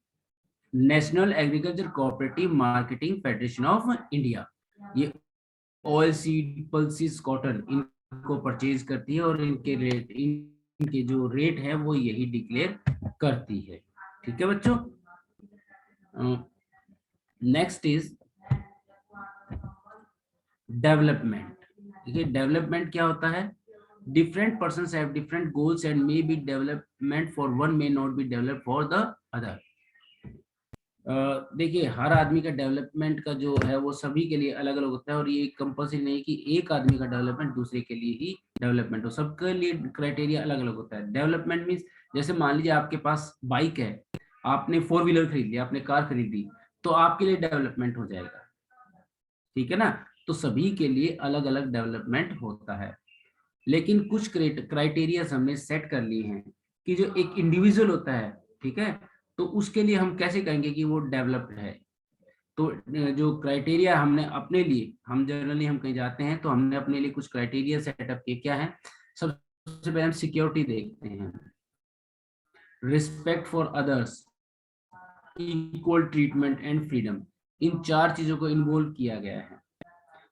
national agriculture cooperative marketing federation of India. ये ऑयल सीड, पल्सिस, कॉटन, इनको परचेज करती है और इनके जो रेट है वो यही डिक्लेयर करती है, ठीक है बच्चों। Next is development. देखिए डेवलपमेंट क्या होता है? different persons have different goals and may be development for one may not be developed for the other। देखिए हर आदमी का डेवलपमेंट का जो है वो सभी के लिए अलग अलग होता है, और ये कंपल्सरी नहीं कि एक आदमी का डेवलपमेंट दूसरे के लिए ही डेवलपमेंट हो, सबके लिए क्राइटेरिया अलग अलग होता है। डेवलपमेंट मीन्स, जैसे मान लीजिए आपके पास बाइक है, आपने 4 व्हीलर खरीद लिया, आपने कार खरीदी, तो आपके लिए डेवलपमेंट हो जाएगा, ठीक है ना। तो सभी के लिए अलग अलग डेवलपमेंट होता है, लेकिन कुछ क्राइटेरिया हमने सेट कर लिए हैं कि जो एक इंडिविजुअल होता है, ठीक है, तो उसके लिए हम कैसे कहेंगे कि वो डेवलप्ड है। तो जो क्राइटेरिया हमने अपने लिए, हम जनरली हम कहीं जाते हैं तो हमने अपने लिए कुछ क्राइटेरिया सेटअप किए। क्या है? सबसे पहले हम सिक्योरिटी देखते हैं, respect for others, equal treatment and freedom. इन 4 चीजों को इन्वॉल्व किया गया है।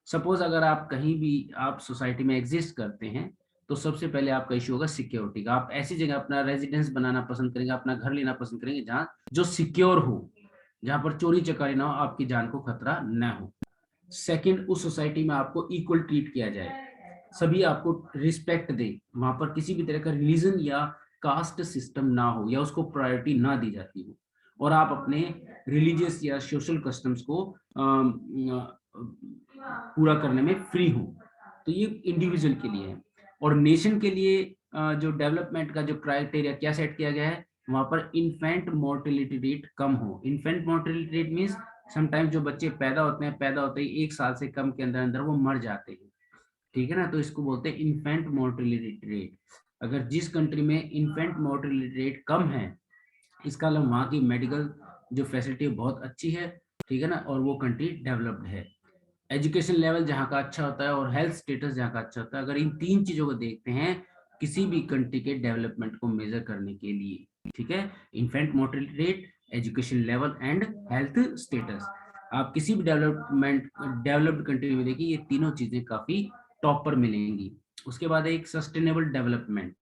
सपोज अगर आप कहीं भी आप सोसाइटी में एग्जिस्ट करते हैं तो सबसे पहले आपका इश्यू होगा सिक्योरिटी का। आप ऐसी जगह अपना रेजिडेंस बनाना पसंद करेंगे, अपना घर लेना पसंद करेंगे जहाँ जो सिक्योर हो, जहाँ पर चोरी चकारी ना हो, आपकी जान को खतरा न हो। सेकंड, उस सोसाइटी में आपको इक्वल ट्रीट किया जाए, सभी आपको रिस्पेक्ट दे, वहां पर किसी भी तरह का रिलीजन या कास्ट सिस्टम ना हो या उसको प्रायोरिटी ना दी जाती हो, और आप अपने रिलीजियस या सोशल कस्टम्स को पूरा करने में फ्री हो। तो ये इंडिविजुअल के लिए है। और नेशन के लिए जो डेवलपमेंट का जो क्राइटेरिया क्या सेट किया गया है, वहां पर इन्फेंट मोर्टेलिटी रेट कम हो। Infant mortality rate means sometimes जो बच्चे पैदा होते ही 1 साल से कम के अंदर अंदर वो मर जाते हैं, ठीक है ना, तो इसको बोलते हैं इन्फेंट मोर्टेलिटी रेट। अगर जिस कंट्री में इन्फेंट मोर्टेलिटी रेट कम है, इसका मतलब वहाँ की मेडिकल जो फैसिलिटी बहुत अच्छी है, ठीक है ना, और वो कंट्री डेवलप्ड है। एजुकेशन लेवल जहाँ का अच्छा होता है और हेल्थ स्टेटस जहाँ का अच्छा होता है। अगर इन 3 चीजों को देखते हैं किसी भी कंट्री के डेवलपमेंट को मेजर करने के लिए, ठीक है, infant mortality rate, education level and health status. आप किसी भी डेवलप्ड कंट्री में देखिए, ये तीनों चीजें काफी टॉप पर मिलेंगी। उसके बाद एक सस्टेनेबल डेवलपमेंट।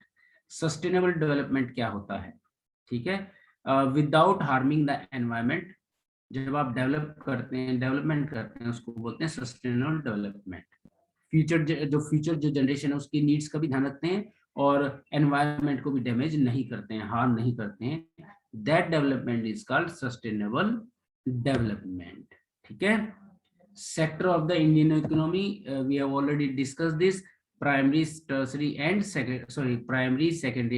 सस्टेनेबल डेवलपमेंट क्या होता है, ठीक है, विदाउट हार्मिंग द एनवायरमेंट। जब आप डेवलपमेंट करते हैं उसको बोलते हैं सस्टेनेबल डेवलपमेंट। फ्यूचर जो जनरेशन है उसकी नीड्स का भी ध्यान रखते हैं और एनवायरनमेंट को भी डैमेज नहीं करते हैं, हार्म नहीं करते हैं। That development is called sustainable development, ठीक है। Sector of the Indian economy, we have already discuss this, primary secondary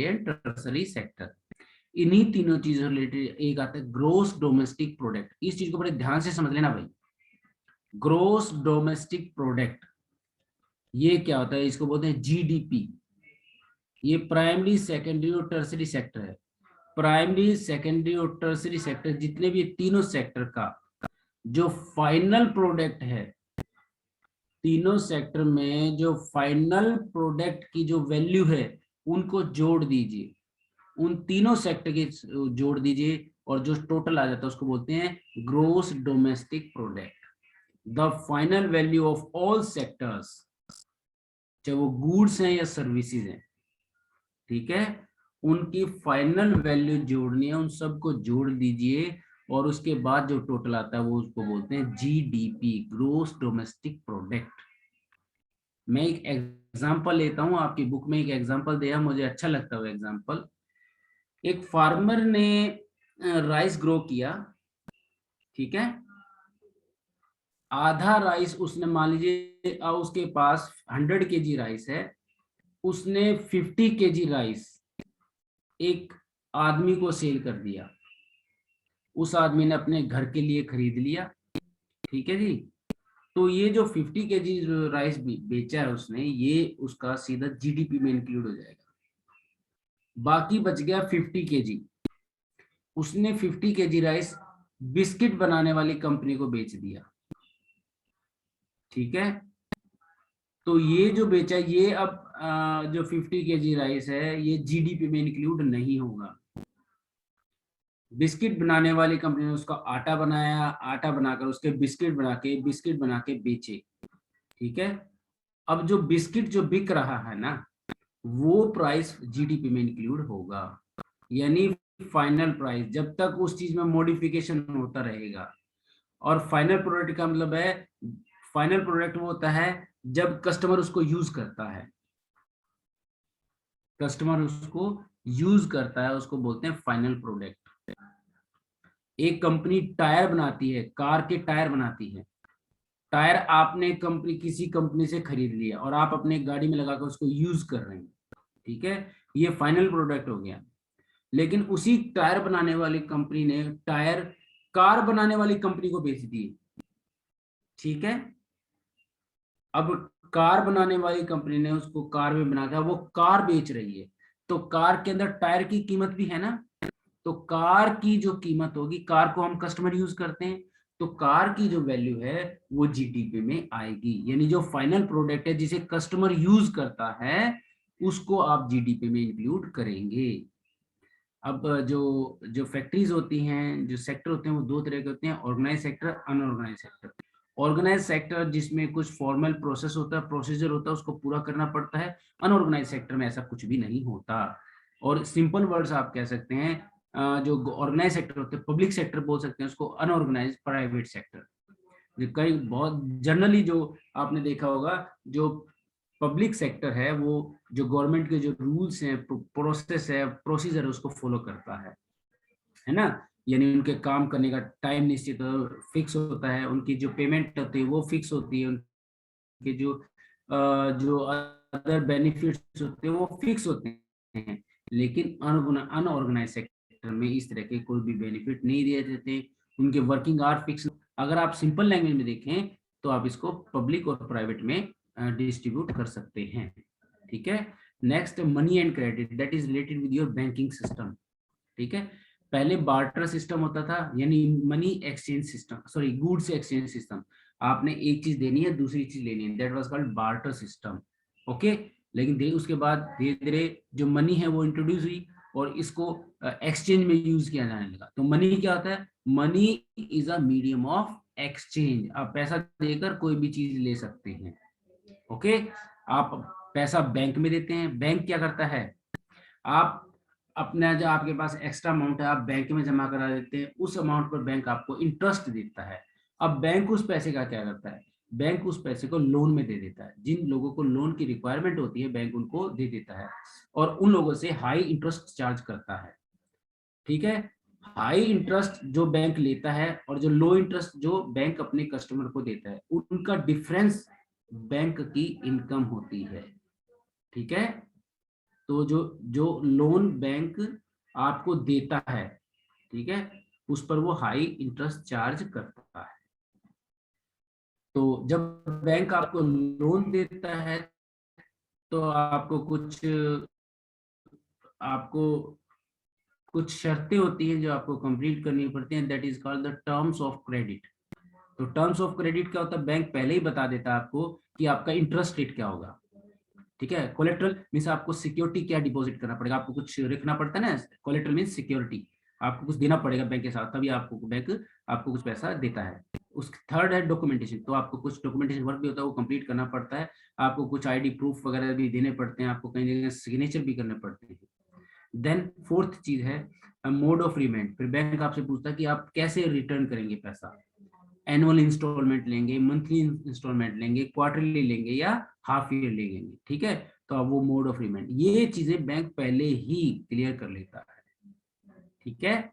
and tertiary sector. इन्हीं तीनों चीजों रिलेटेड एक आता है ग्रोस डोमेस्टिक प्रोडक्ट। इस चीज को बड़े ध्यान से समझ लेना भाई। ग्रोस डोमेस्टिक प्रोडक्ट ये क्या होता है, इसको बोलते हैं जीडीपी। ये प्राइमरी सेकेंडरी और टर्सरी सेक्टर है। प्राइमरी सेकेंडरी और टर्सरी सेक्टर जितने भी तीनों सेक्टर का जो फाइनल प्रोडक्ट है, तीनों सेक्टर में जो फाइनल प्रोडक्ट की जो वैल्यू है उनको जोड़ दीजिए, उन तीनों सेक्टर के जोड़ दीजिए और जो टोटल आ जाता है उसको बोलते हैं gross domestic product. The final value of all sectors, चाहे वो गुड्स हैं या सर्विसेज हैं, ठीक है, उनकी फाइनल वैल्यू जोड़नी है, उन सबको जोड़ दीजिए और उसके बाद जो टोटल आता है वो उसको बोलते हैं जीडीपी, ग्रोस डोमेस्टिक प्रोडक्ट। मैं एक एग्जांपल लेता हूं, आपकी बुक में एक एग्जांपल दिया, मुझे अच्छा लगता है वो एग्जांपल। एक फार्मर ने राइस ग्रो किया, ठीक है, आधा राइस उसने, मान लीजिए उसके पास 100 केजी राइस है, उसने 50 केजी राइस एक आदमी को सेल कर दिया। उस आदमी ने अपने घर के लिए खरीद लिया, ठीक है जी। तो ये जो 50 केजी राइस बेचा है उसने, ये उसका सीधा जीडीपी में इंक्लूड हो जाएगा। बाकी बच गया 50 केजी। उसने 50 केजी राइस बिस्किट बनाने वाली कंपनी को बेच दिया, ठीक है। तो ये जो बेचा, ये अब जो 50 केजी राइस है ये जीडीपी में इंक्लूड नहीं होगा। बिस्किट बनाने वाली कंपनी ने उसका आटा बनाया, आटा बनाकर उसके बिस्किट बना के बेचे, ठीक है। अब जो बिस्किट जो बिक रहा है ना, वो प्राइस जीडीपी में इंक्लूड होगा। यानी फाइनल प्राइस, जब तक उस चीज में मॉडिफिकेशन होता रहेगा। और फाइनल प्रोडक्ट का मतलब है, फाइनल प्रोडक्ट वो होता है जब कस्टमर उसको यूज करता है, कस्टमर उसको यूज करता है, उसको बोलते हैं फाइनल प्रोडक्ट। एक कंपनी टायर बनाती है, कार के टायर बनाती है। टायर आपने किसी कंपनी से खरीद लिया और आप अपने गाड़ी में लगाकर उसको यूज कर रहे हैं, ठीक है, ये फाइनल प्रोडक्ट हो गया। लेकिन उसी टायर बनाने वाली कंपनी ने टायर कार बनाने वाली कंपनी को बेच दिए, ठीक है। अब कार बनाने वाली कंपनी ने उसको कार में बना दिया, वो कार बेच रही है, तो कार के अंदर टायर की कीमत भी है ना। तो कार की जो कीमत होगी, कार को हम कस्टमर यूज करते हैं, तो कार की जो वैल्यू है वो जीडीपी में आएगी। यानी जो फाइनल प्रोडक्ट है जिसे कस्टमर यूज करता है उसको आप जीडीपी में इंक्लूड करेंगे। अब जो फैक्ट्रीज होती हैं, जो सेक्टर होते हैं, वो दो तरह के होते हैं, organise sector, unorganise sector. Organise sector जिसमें कुछ फॉर्मल प्रोसेस होता है, प्रोसीजर होता है, उसको पूरा करना पड़ता है। अनऑर्गेनाइज सेक्टर में ऐसा कुछ भी नहीं होता। और सिंपल वर्ड्स आप कह सकते हैं, जो ऑर्गेनाइज सेक्टर होते हैं, पब्लिक सेक्टर बोल सकते हैं उसको, अनऑर्गेनाइज प्राइवेट सेक्टर। कई बहुत जनरली जो आपने देखा होगा, जो पब्लिक सेक्टर है वो जो गवर्नमेंट के जो रूल्स हैं, प्रोसेस है, प्रोसीजर है, उसको फॉलो करता है ना। यानी उनके काम करने का टाइम निश्चित फिक्स होता है, उनकी जो पेमेंट होती है वो फिक्स होती है, उनके जो अदर बेनिफिट्स होते हैं वो फिक्स होते हैं। लेकिन अनऑर्गेनाइज सेक्टर में इस तरह के कोई भी बेनिफिट नहीं दिए जाते, उनके वर्किंग आवर फिक्स। अगर आप सिंपल लैंग्वेज में देखें तो आप इसको पब्लिक और प्राइवेट में डिस्ट्रीब्यूट कर सकते हैं, ठीक है। Next, money and credit, that is related with your banking system, ठीक है। पहले बार्टर सिस्टम होता था, यानी money exchange system, sorry goods exchange system. आपने एक चीज देनी है, दूसरी चीज लेनी है, that was called barter system, okay. लेकिन उसके बाद धीरे धीरे जो मनी है वो इंट्रोड्यूस हुई, और इसको एक्सचेंज में यूज किया जाने लगा। तो मनी क्या होता है? Money is a medium of exchange. आप पैसा देकर कोई भी चीज ले सकते हैं। ओके, आप पैसा बैंक में देते हैं, बैंक क्या करता है, आप अपना जो आपके पास एक्स्ट्रा अमाउंट है आप बैंक में जमा करा देते हैं, उस अमाउंट पर बैंक आपको इंटरेस्ट देता है। अब बैंक उस पैसे का क्या करता है, बैंक उस पैसे को लोन में दे देता है। जिन लोगों को लोन की रिक्वायरमेंट होती है बैंक उनको दे देता है और उन लोगों से हाई इंटरेस्ट चार्ज करता है। ठीक है, हाई इंटरेस्ट जो बैंक लेता है और जो लो इंटरेस्ट जो बैंक अपने कस्टमर को देता है, उनका डिफरेंस बैंक की इनकम होती है। ठीक है, तो जो जो लोन बैंक आपको देता है, ठीक है, उस पर वो हाई इंटरेस्ट चार्ज करता है। तो जब बैंक आपको लोन देता है तो आपको कुछ शर्तें होती हैं जो आपको कंप्लीट करनी पड़ती हैं, that is called the terms of credit. तो टर्म्स ऑफ क्रेडिट क्या होता है, बैंक पहले ही बता देता है आपको कि आपका इंटरेस्ट रेट क्या होगा। ठीक है, कोलेट्रल मीन्स आपको सिक्योरिटी क्या डिपॉजिट करना पड़ेगा, आपको कुछ रखना पड़ता है ना, कोलेट्रल मीन्स सिक्योरिटी, आपको कुछ देना पड़ेगा बैंक के साथ, तभी आपको बैंक आपको कुछ पैसा देता है। उस थर्ड है डॉक्यूमेंटेशन, तो आपको कुछ डॉक्यूमेंटेशन वर्क भी होता है वो कंप्लीट करना पड़ता है, आपको कुछ आईडी प्रूफ वगैरह भी देने पड़ते हैं, आपको कहीं जगह सिग्नेचर भी करने पड़ते हैं। देन फोर्थ चीज है मोड ऑफ रीमेंट। फिर बैंक आपसे पूछता है कि आप कैसे रिटर्न करेंगे पैसा, एनुअल इंस्टॉलमेंट लेंगे, मंथली इंस्टॉलमेंट लेंगे, क्वार्टरली लेंगे या हाफ ईयर लेंगे। ठीक है, तो अब वो मोड ऑफ पेमेंट, ये चीजें बैंक पहले ही क्लियर कर लेता है। ठीक है,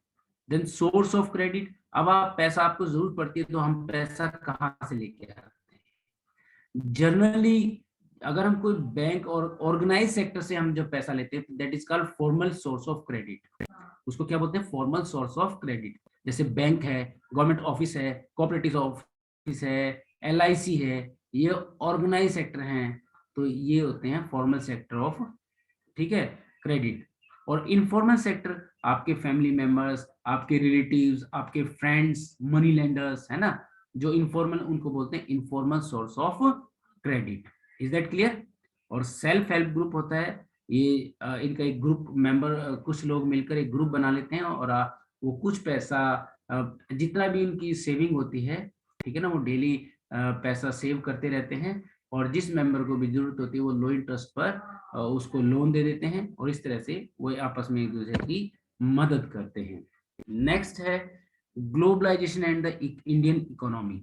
देन सोर्स ऑफ क्रेडिट, अब आप पैसा आपको जरूरत पड़ती है तो हम पैसा कहाँ से लेके आते हैं। जनरली अगर हम कोई बैंक और ऑर्गेनाइज सेक्टर से हम जब पैसा लेते हैं that is called formal source of credit. उसको क्या बोलते हैं, फॉर्मल सोर्स ऑफ क्रेडिट। जैसे बैंक है, गवर्नमेंट ऑफिस है, कोऑपरेटिव ऑफिस है, LIC है, ये ऑर्गेनाइज सेक्टर हैं, तो ये होते हैं फॉर्मल सेक्टर ऑफ, ठीक है, क्रेडिट। और इनफॉर्मल सेक्टर आपके फैमिली मेंबर्स, आपके रिलेटिव्स, आपके फ्रेंड्स, मनी लेंडर्स, है ना, जो इनफॉर्मल उनको बोलते हैं informal source of credit. Is that clear. और सेल्फ हेल्प ग्रुप होता है, ये इनका एक ग्रुप मेंबर, कुछ लोग मिलकर एक ग्रुप बना लेते हैं और वो कुछ पैसा, जितना भी उनकी सेविंग होती है, ठीक है ना, वो डेली पैसा सेव करते रहते हैं और जिस मेंबर को भी जरूरत होती है वो लो इंटरेस्ट पर उसको लोन दे देते हैं और इस तरह से वो आपस में एक दूसरे की मदद करते हैं। नेक्स्ट है globalisation and the Indian economy.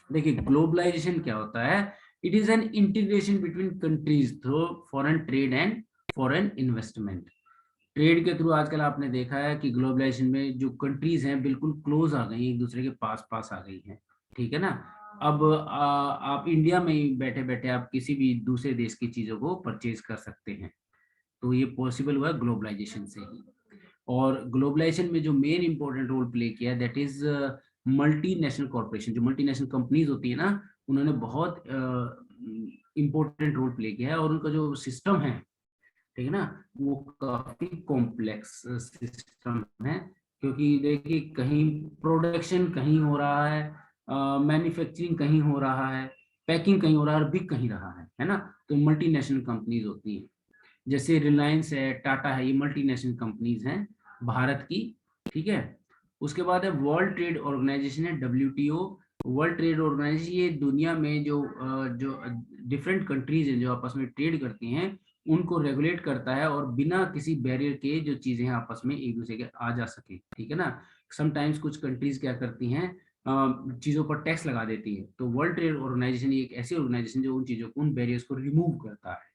देखिए ग्लोबलाइजेशन क्या होता है, it is an integration between countries through foreign trade and foreign investment. Trade के थ्रू आजकल आपने देखा है कि ग्लोबलाइजेशन में जो कंट्रीज हैं बिल्कुल क्लोज आ गई, एक दूसरे के पास पास आ गई हैं। ठीक है ना, अब आप इंडिया में ही बैठे बैठे आप किसी भी दूसरे देश की चीजों को परचेज कर सकते हैं, तो ये पॉसिबल हुआ ग्लोबलाइजेशन से ही। और ग्लोबलाइजेशन में जो मेन इंपॉर्टेंट रोल प्ले किया दैट इज मल्टीनेशनल कॉर्पोरेशन। जो मल्टीनेशनल कंपनीज होती है ना, उन्होंने बहुत इंपॉर्टेंट रोल प्ले किया है और उनका जो सिस्टम है, ठीक है ना, वो काफी कॉम्प्लेक्स सिस्टम है। क्योंकि देखिए कहीं प्रोडक्शन कहीं हो रहा है, मैन्युफैक्चरिंग कहीं हो रहा है, पैकिंग कहीं हो रहा है और बिक कहीं रहा है ना, तो मल्टीनेशनल कंपनीज होती हैं। जैसे रिलायंस है, टाटा है, ये मल्टीनेशनल कंपनीज हैं भारत की। ठीक है, उसके बाद है वर्ल्ड ट्रेड ऑर्गेनाइजेशन है, WTO। वर्ल्ड ट्रेड ऑर्गेनाइजेशन ये दुनिया में जो डिफरेंट कंट्रीज हैं जो आपस में ट्रेड करती हैं उनको रेगुलेट करता है और बिना किसी बैरियर के जो चीजें आपस में एक दूसरे के आ जा सके। ठीक है ना, समटाइम्स कुछ कंट्रीज क्या करती हैं, चीजों पर टैक्स लगा देती है, तो वर्ल्ड ट्रेड ऑर्गेनाइजेशन एक ऐसी ऑर्गेनाइजेशन जो उन चीजों को, उन बैरियर्स को रिमूव करता है।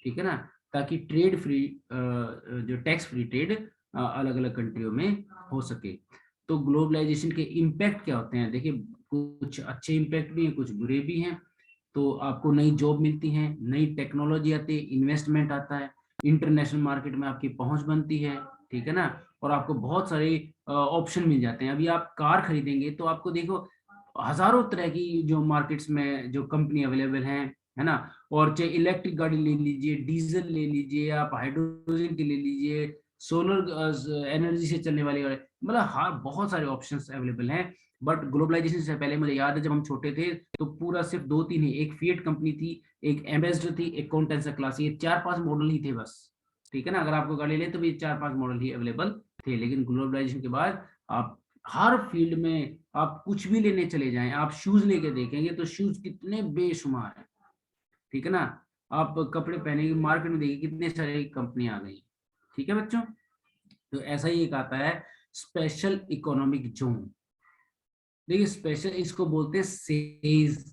ठीक है ना, ताकि ट्रेड फ्री, जो टैक्स फ्री ट्रेड अलग अलग कंट्रियों में हो सके। तो ग्लोबलाइजेशन के इम्पैक्ट क्या होते हैं, देखिए कुछ अच्छे इम्पैक्ट भी हैं, कुछ बुरे भी हैं। तो आपको नई जॉब मिलती है, नई टेक्नोलॉजी आती है, इन्वेस्टमेंट आता है, इंटरनेशनल मार्केट में आपकी पहुंच बनती है। ठीक है ना, और आपको बहुत सारे ऑप्शन मिल जाते हैं। अभी आप कार खरीदेंगे तो आपको देखो हजारों तरह की जो मार्केट्स में जो कंपनी अवेलेबल है ना, और चाहे इलेक्ट्रिक गाड़ी ले लीजिए, डीजल ले लीजिए, आप हाइड्रोजन की ले लीजिए, सोलर एनर्जी से चलने वाली, मतलब हाँ बहुत सारे ऑप्शंस अवेलेबल हैं। बट ग्लोबलाइजेशन से पहले मुझे याद है जब हम छोटे थे तो पूरा सिर्फ 2-3 ही, एक फिएट कंपनी थी, एक एम्बेसडर थी, एक कॉन्टेंसर क्लास, ये 4-5 मॉडल ही थे बस। ठीक है ना। अगर आपको गाड़ी ले तो भी 4-5 मॉडल ही अवेलेबल थे, लेकिन ग्लोबलाइजेशन के बाद आप हर फील्ड में आप कुछ भी लेने चले जाएं, आप शूज लेके देखेंगे तो शूज कितने बेशुमार हैं, ठीक है ना। आप कपड़े पहनेंगे मार्केट में देखिए कितने सारे कंपनी आ गई, ठीक है बच्चों। तो ऐसा ही एक आता है स्पेशल इकोनॉमिक जोन। देखिए स्पेशल इसको बोलते हैं सेज।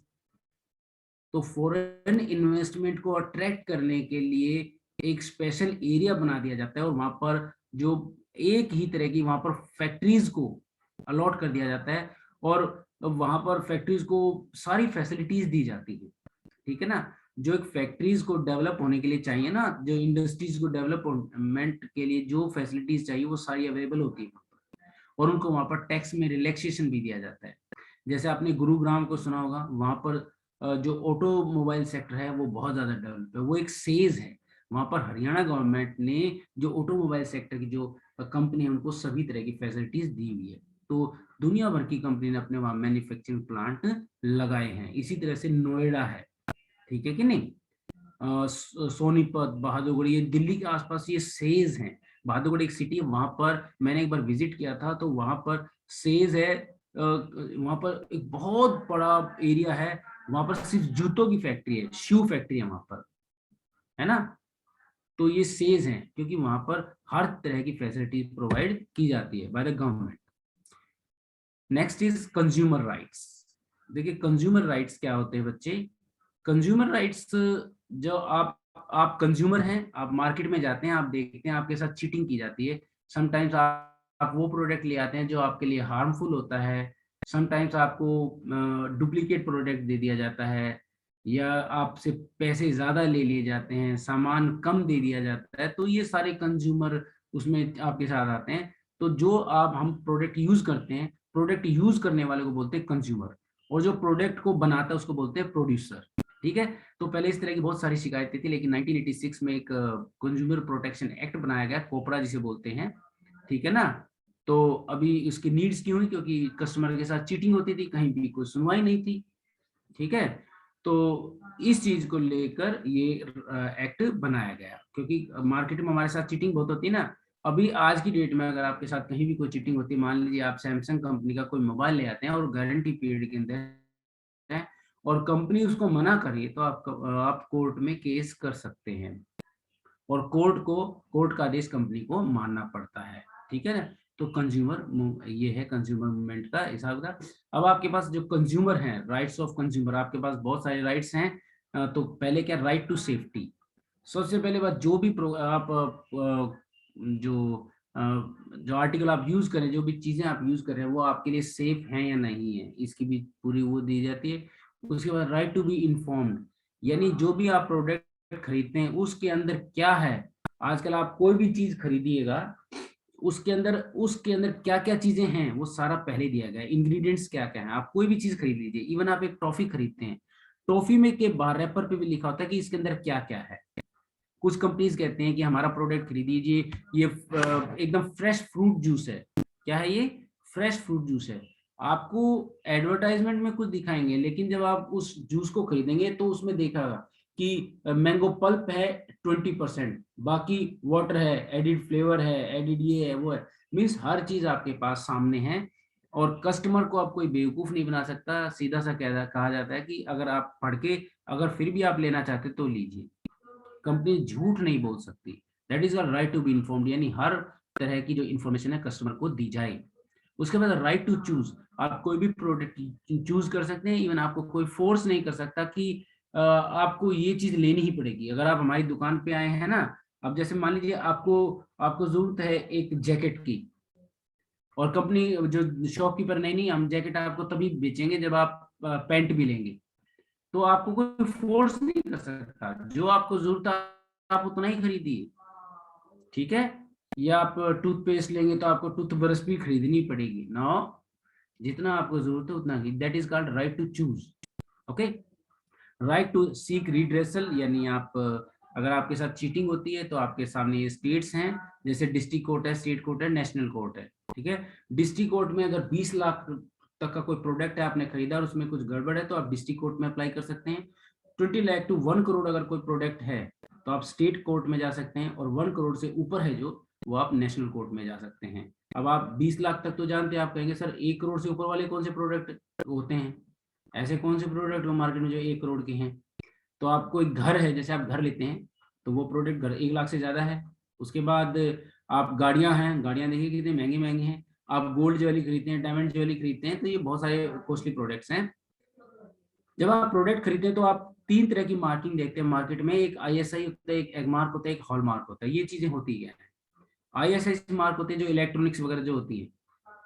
तो फॉरेन इन्वेस्टमेंट को अट्रैक्ट करने के लिए एक स्पेशल एरिया बना दिया जाता है और वहां पर जो एक ही तरह की वहां पर फैक्ट्रीज को अलॉट कर दिया जाता है और वहां पर फैक्ट्रीज को सारी फैसिलिटीज दी जाती है, ठीक है ना। जो एक फैक्ट्रीज को डेवलप होने के लिए चाहिए ना, जो इंडस्ट्रीज को डेवलपमेंट के लिए जो फैसिलिटीज चाहिए वो सारी अवेलेबल होती है और उनको वहां पर टैक्स में रिलैक्सेशन भी दिया जाता है। जैसे आपने गुरुग्राम को सुना होगा, वहां पर जो ऑटोमोबाइल सेक्टर है वो बहुत ज्यादा डेवलप है, वो एक सेज है। वहां पर हरियाणा गवर्नमेंट ने जो ऑटोमोबाइल सेक्टर की जो कंपनी है उनको सभी तरह की फैसिलिटीज दी हुई है। तो दुनिया भर की कंपनी ने अपने वहां मैन्युफैक्चरिंग प्लांट लगाए हैं। इसी तरह से नोएडा है, ठीक है कि नहीं। सोनीपत, बहादुरगढ़, ये दिल्ली के आसपास ये सेज हैं। बहादुरगढ़ एक सिटी है, वहां पर मैंने एक बार विजिट किया था, तो वहां पर सेज है। वहां पर एक बहुत बड़ा एरिया है, वहां पर सिर्फ जूतों की फैक्ट्री है, शू फैक्ट्री है वहां पर, है ना। तो ये सेज हैं क्योंकि वहां पर हर तरह की फैसिलिटी प्रोवाइड की जाती है by the government. Next is consumer rights. देखिए कंज्यूमर राइट्स क्या होते हैं बच्चे। कंज्यूमर राइट्स, जो आप कंज्यूमर हैं, आप मार्केट में जाते हैं, आप देखते हैं आपके साथ चीटिंग की जाती है। समटाइम्स आप वो प्रोडक्ट ले आते हैं जो आपके लिए हार्मफुल होता है, समटाइम्स आपको डुप्लीकेट प्रोडक्ट दे दिया जाता है, या आपसे पैसे ज्यादा ले लिए जाते हैं, सामान कम दे दिया जाता है। तो ये सारे कंज्यूमर उसमें आपके साथ आते हैं। तो जो आप हम प्रोडक्ट यूज करते हैं, प्रोडक्ट यूज करने वाले को बोलते हैं कंज्यूमर, और जो प्रोडक्ट को बनाता है उसको बोलते हैं प्रोड्यूसर, ठीक है। तो पहले इस तरह की बहुत सारी शिकायतें थी, लेकिन 1986 में एक कंज्यूमर प्रोटेक्शन एक्ट बनाया गया, कोपरा जिसे बोलते हैं, ठीक है ना। तो अभी इसकी नीड्स क्यों हुई, क्योंकि कस्टमर के साथ चीटिंग होती थी, कहीं भी कोई सुनवाई नहीं थी, ठीक है। तो इस चीज को लेकर ये एक्ट बनाया गया, क्योंकि मार्केट में हमारे साथ चीटिंग बहुत होती है ना। अभी आज की डेट में अगर आपके साथ कहीं भी कोई चीटिंग होती है, मान लीजिए आप सैमसंग कंपनी का कोई मोबाइल ले आते हैं और गारंटी पीरियड के अंदर है और कंपनी उसको मना करिए, तो आप कोर्ट में केस कर सकते हैं और कोर्ट का आदेश कंपनी को मानना पड़ता है, ठीक है ना। तो कंज्यूमर, ये है कंज्यूमर मूवमेंट का हिसाब का। अब आपके पास जो कंज्यूमर हैं, राइट्स ऑफ कंज्यूमर, आपके पास बहुत सारे राइट्स हैं। तो पहले क्या, राइट टू सेफ्टी। सबसे पहले बात, जो भी आप जो आर्टिकल आप यूज करें, जो भी चीजें आप यूज कर रहे हैं वो आपके लिए सेफ हैं या नहीं है, इसकी भी पूरी वो दी जाती है। उसके बाद राइट टू बी इन्फॉर्म्ड, यानी जो भी आप प्रोडक्ट खरीदते हैं उसके अंदर क्या है। आजकल आप कोई भी चीज खरीदिएगा, उसके अंदर क्या क्या चीजें हैं वो सारा पहले दिया गया है, इंग्रेडिएंट्स क्या क्या है। आप कोई भी चीज खरीद लीजिए, इवन आप एक टॉफी खरीदते हैं, टॉफी में के बाहर रैपर पे भी लिखा होता है कि इसके अंदर क्या क्या है। कुछ कंपनीज कहते हैं कि हमारा प्रोडक्ट खरीदिए, ये एकदम फ्रेश फ्रूट जूस है। क्या है ये, फ्रेश फ्रूट जूस है। आपको एडवर्टाइजमेंट में कुछ दिखाएंगे, लेकिन जब आप उस जूस को खरीदेंगे तो उसमें देखेगा कि मैंगो पल्प है 20%, बाकी वाटर है, एडिड फ्लेवर है, एडिड ये है वो है। मीन्स हर चीज आपके पास सामने है और कस्टमर को आप कोई बेवकूफ नहीं बना सकता। सीधा सा कहा जाता है कि अगर आप पढ़ के अगर फिर भी आप लेना चाहते तो लीजिए, कंपनी झूठ नहीं बोल सकती। That is your right to be informed, यानी हर तरह की जो इन्फॉर्मेशन है कस्टमर को दी जाए। उसके बाद राइट टू चूज, आप कोई भी प्रोडक्ट चूज कर सकते हैं, इवन आपको कोई फोर्स नहीं कर सकता कि आपको ये चीज लेनी ही पड़ेगी। अगर आप हमारी दुकान पे आए हैं ना, अब जैसे मान लीजिए आपको जरूरत है एक जैकेट की, और कंपनी जो शॉपकीपर, नहीं हम जैकेट आपको तभी बेचेंगे जब आप पैंट भी लेंगे, तो आपको कोई फोर्स नहीं कर सकता। जो आपको जरूरत है आप उतना ही खरीदिए, ठीक है। या आप टूथपेस्ट लेंगे तो आपको टूथब्रश भी खरीदनी पड़ेगी, नो, जितना आपको जरूरत है उतना ही। That is called right to choose, okay. Right to seek redressal, यानी आप अगर आपके साथ चीटिंग होती है तो आपके सामने ये स्टेट्स हैं, जैसे डिस्ट्रिक्ट कोर्ट है, स्टेट कोर्ट है, नेशनल कोर्ट है, ठीक है। डिस्ट्रिक्ट कोर्ट में अगर 20 लाख तक का कोई प्रोडक्ट है आपने खरीदा और उसमें कुछ गड़बड़ है तो आप डिस्ट्रिक्ट कोर्ट में अप्लाई कर सकते हैं। 20 लाख टू 1 करोड़ अगर कोई प्रोडक्ट है तो आप स्टेट कोर्ट में जा सकते हैं, और 1 करोड़ से ऊपर है जो, वो आप नेशनल कोर्ट में जा सकते हैं। अब आप 20 लाख तक तो जानते हैं, आप कहेंगे सर 1 करोड़ से ऊपर वाले कौन से प्रोडक्ट होते हैं, ऐसे कौन से प्रोडक्ट हो मार्केट में जो 1 करोड़ के हैं। तो आपको एक घर है, जैसे आप घर लेते हैं तो वो प्रोडक्ट घर 1 लाख से ज्यादा है। उसके बाद आप गाड़ियां हैं, गाड़ियां देखिए कितनी महंगी महंगी हैं। आप गोल्ड ज्वेलरी खरीदते हैं, डायमंड ज्वेलरी खरीदते हैं, तो ये बहुत सारे कॉस्टली प्रोडक्ट्स हैं। जब आप प्रोडक्ट खरीदते हैं तो आप 3 तरह की मार्किंग देखते हैं मार्केट में, एक ISI होता है, एक एगमार्क होता है, एक हॉलमार्क होता है। ये चीजें होती है। ISI मार्क होते हैं जो इलेक्ट्रॉनिक्स वगैरह जो होती है,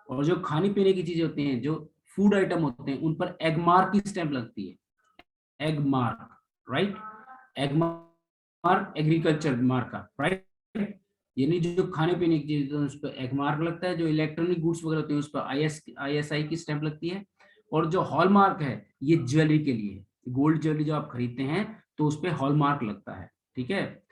और जो खाने पीने की चीजें होती हैं, जो फूड आइटम होते हैं, उन पर एगमार्क की स्टैंप लगती है, Agmark, right. Agmark agriculture mark का, राइट। यानी जो खाने पीने की चीजें उस पर एगमार्क लगता है, जो इलेक्ट्रॉनिक गुड्स वगैरह होते हैं उस पर ISI की स्टैंप लगती है। और जो हॉलमार्क है ये ज्वेलरी के लिए, गोल्ड ज्वेलरी जो आप खरीदते हैं तो उस पर हॉलमार्क लगता है, ठीक है।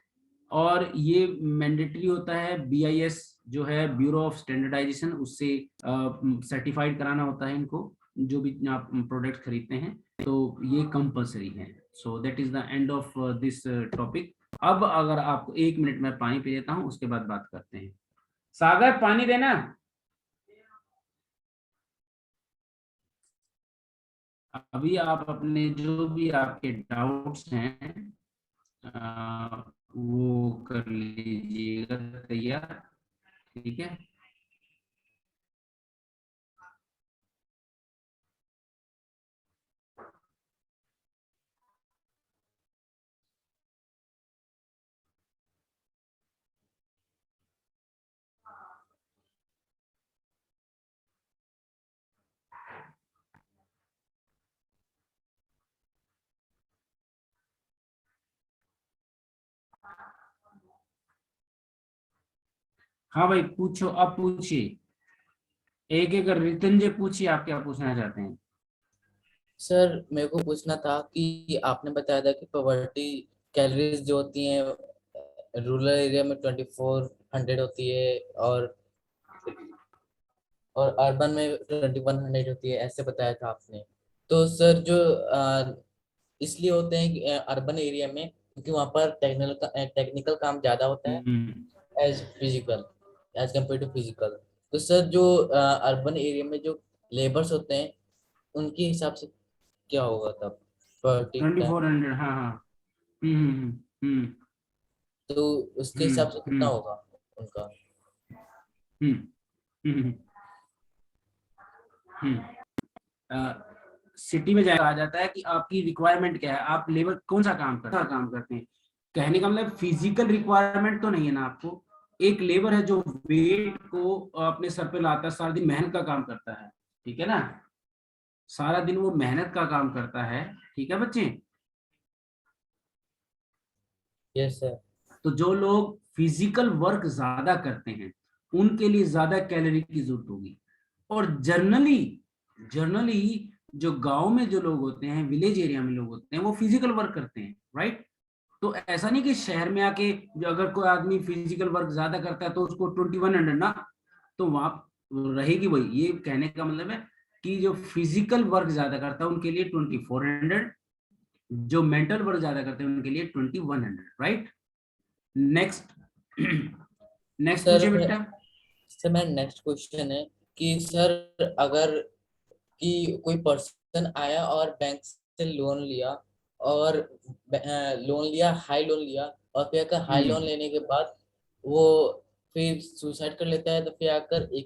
और ये मैंडेटरी होता है, BIS जो है ब्यूरो ऑफ स्टैंडर्डाइजेशन, उससे सर्टिफाइड कराना होता है इनको, जो भी आप प्रोडक्ट खरीदते हैं, तो ये कंपलसरी है। So that is the end of this topic. अब अगर आपको 1 मिनट में पानी पी लेता हूँ, उसके बाद बात करते हैं। सागर पानी देना। अभी आप अपने जो भी आपके डाउट्स हैं वो कर लीजिएगा तैयार, ठीक है। हाँ भाई पूछो, अब पूछिए, एक एक रिटन जे पूछिए, आप क्या पूछना चाहते हैं। सर मेरे को पूछना था कि आपने बताया था कि पॉवर्टी कैलोरीज जो होती हैं रूरल एरिया में 2400 होती है, और अर्बन में 2100 होती है, ऐसे बताया था आपने। तो सर जो इसलिए होते हैं कि अर्बन एरिया में, क्योंकि वहाँ पर टेक्निकल काम ज्यादा होता है hmm, as physical, as compare to physical. तो सर जो अर्बन एरिया में जो लेबर्स होते हैं उनके हिसाब से क्या होगा तब पॉवर्टी का? 2400, हाँ हाँ। हम्म हम्म तो उसके हम्म हिसाब से कितना हम्म होगा उनका? हम्म हम्म हम्म सिटी में जाएगा, आ जाता है कि आपकी रिक्वायरमेंट क्या है, आप लेबर कौन सा काम करते हैं। कहने का मतलब फिजिकल रिक्वायरमेंट तो नहीं है ना आपको। एक लेबर है जो वेट को अपने सर पे लाता है, सारा दिन मेहनत का काम करता है, ठीक है ना, सारा दिन वो मेहनत का काम करता है, ठीक है बच्चे। Yes sir. तो जो लोग फिजिकल वर्क ज्यादा करते हैं उनके लिए ज्यादा कैलोरी की जरूरत होगी। और जनरली जनरली जो गांव में जो लोग होते हैं, विलेज एरिया में लोग होते हैं, वो फिजिकल वर्क करते हैं, राइट। तो ऐसा नहीं कि शहर में आके जो अगर कोई आदमी फिजिकल वर्क ज्यादा करता है तो उसको 2100 ना, तो वहां रहेगी वही। ये कहने का मतलब है कि जो फिजिकल वर्क ज्यादा करता है उनके लिए 2400, जो मेंटल वर्क ज्यादा करते हैं उनके लिए 2100, राइट। नेक्स्ट नेक्स्ट सर पूछिए बेटा। सर मेरा नेक्स्ट क्वेश्चन है कि सर अगर कि कोई पर्सन आया और बैंक से लोन लिया, और हाई लोन लिया, और फिर अगर हाई लोन लेने के बाद वो फिर सुसाइड कर लेता है, तो फिर आकर एक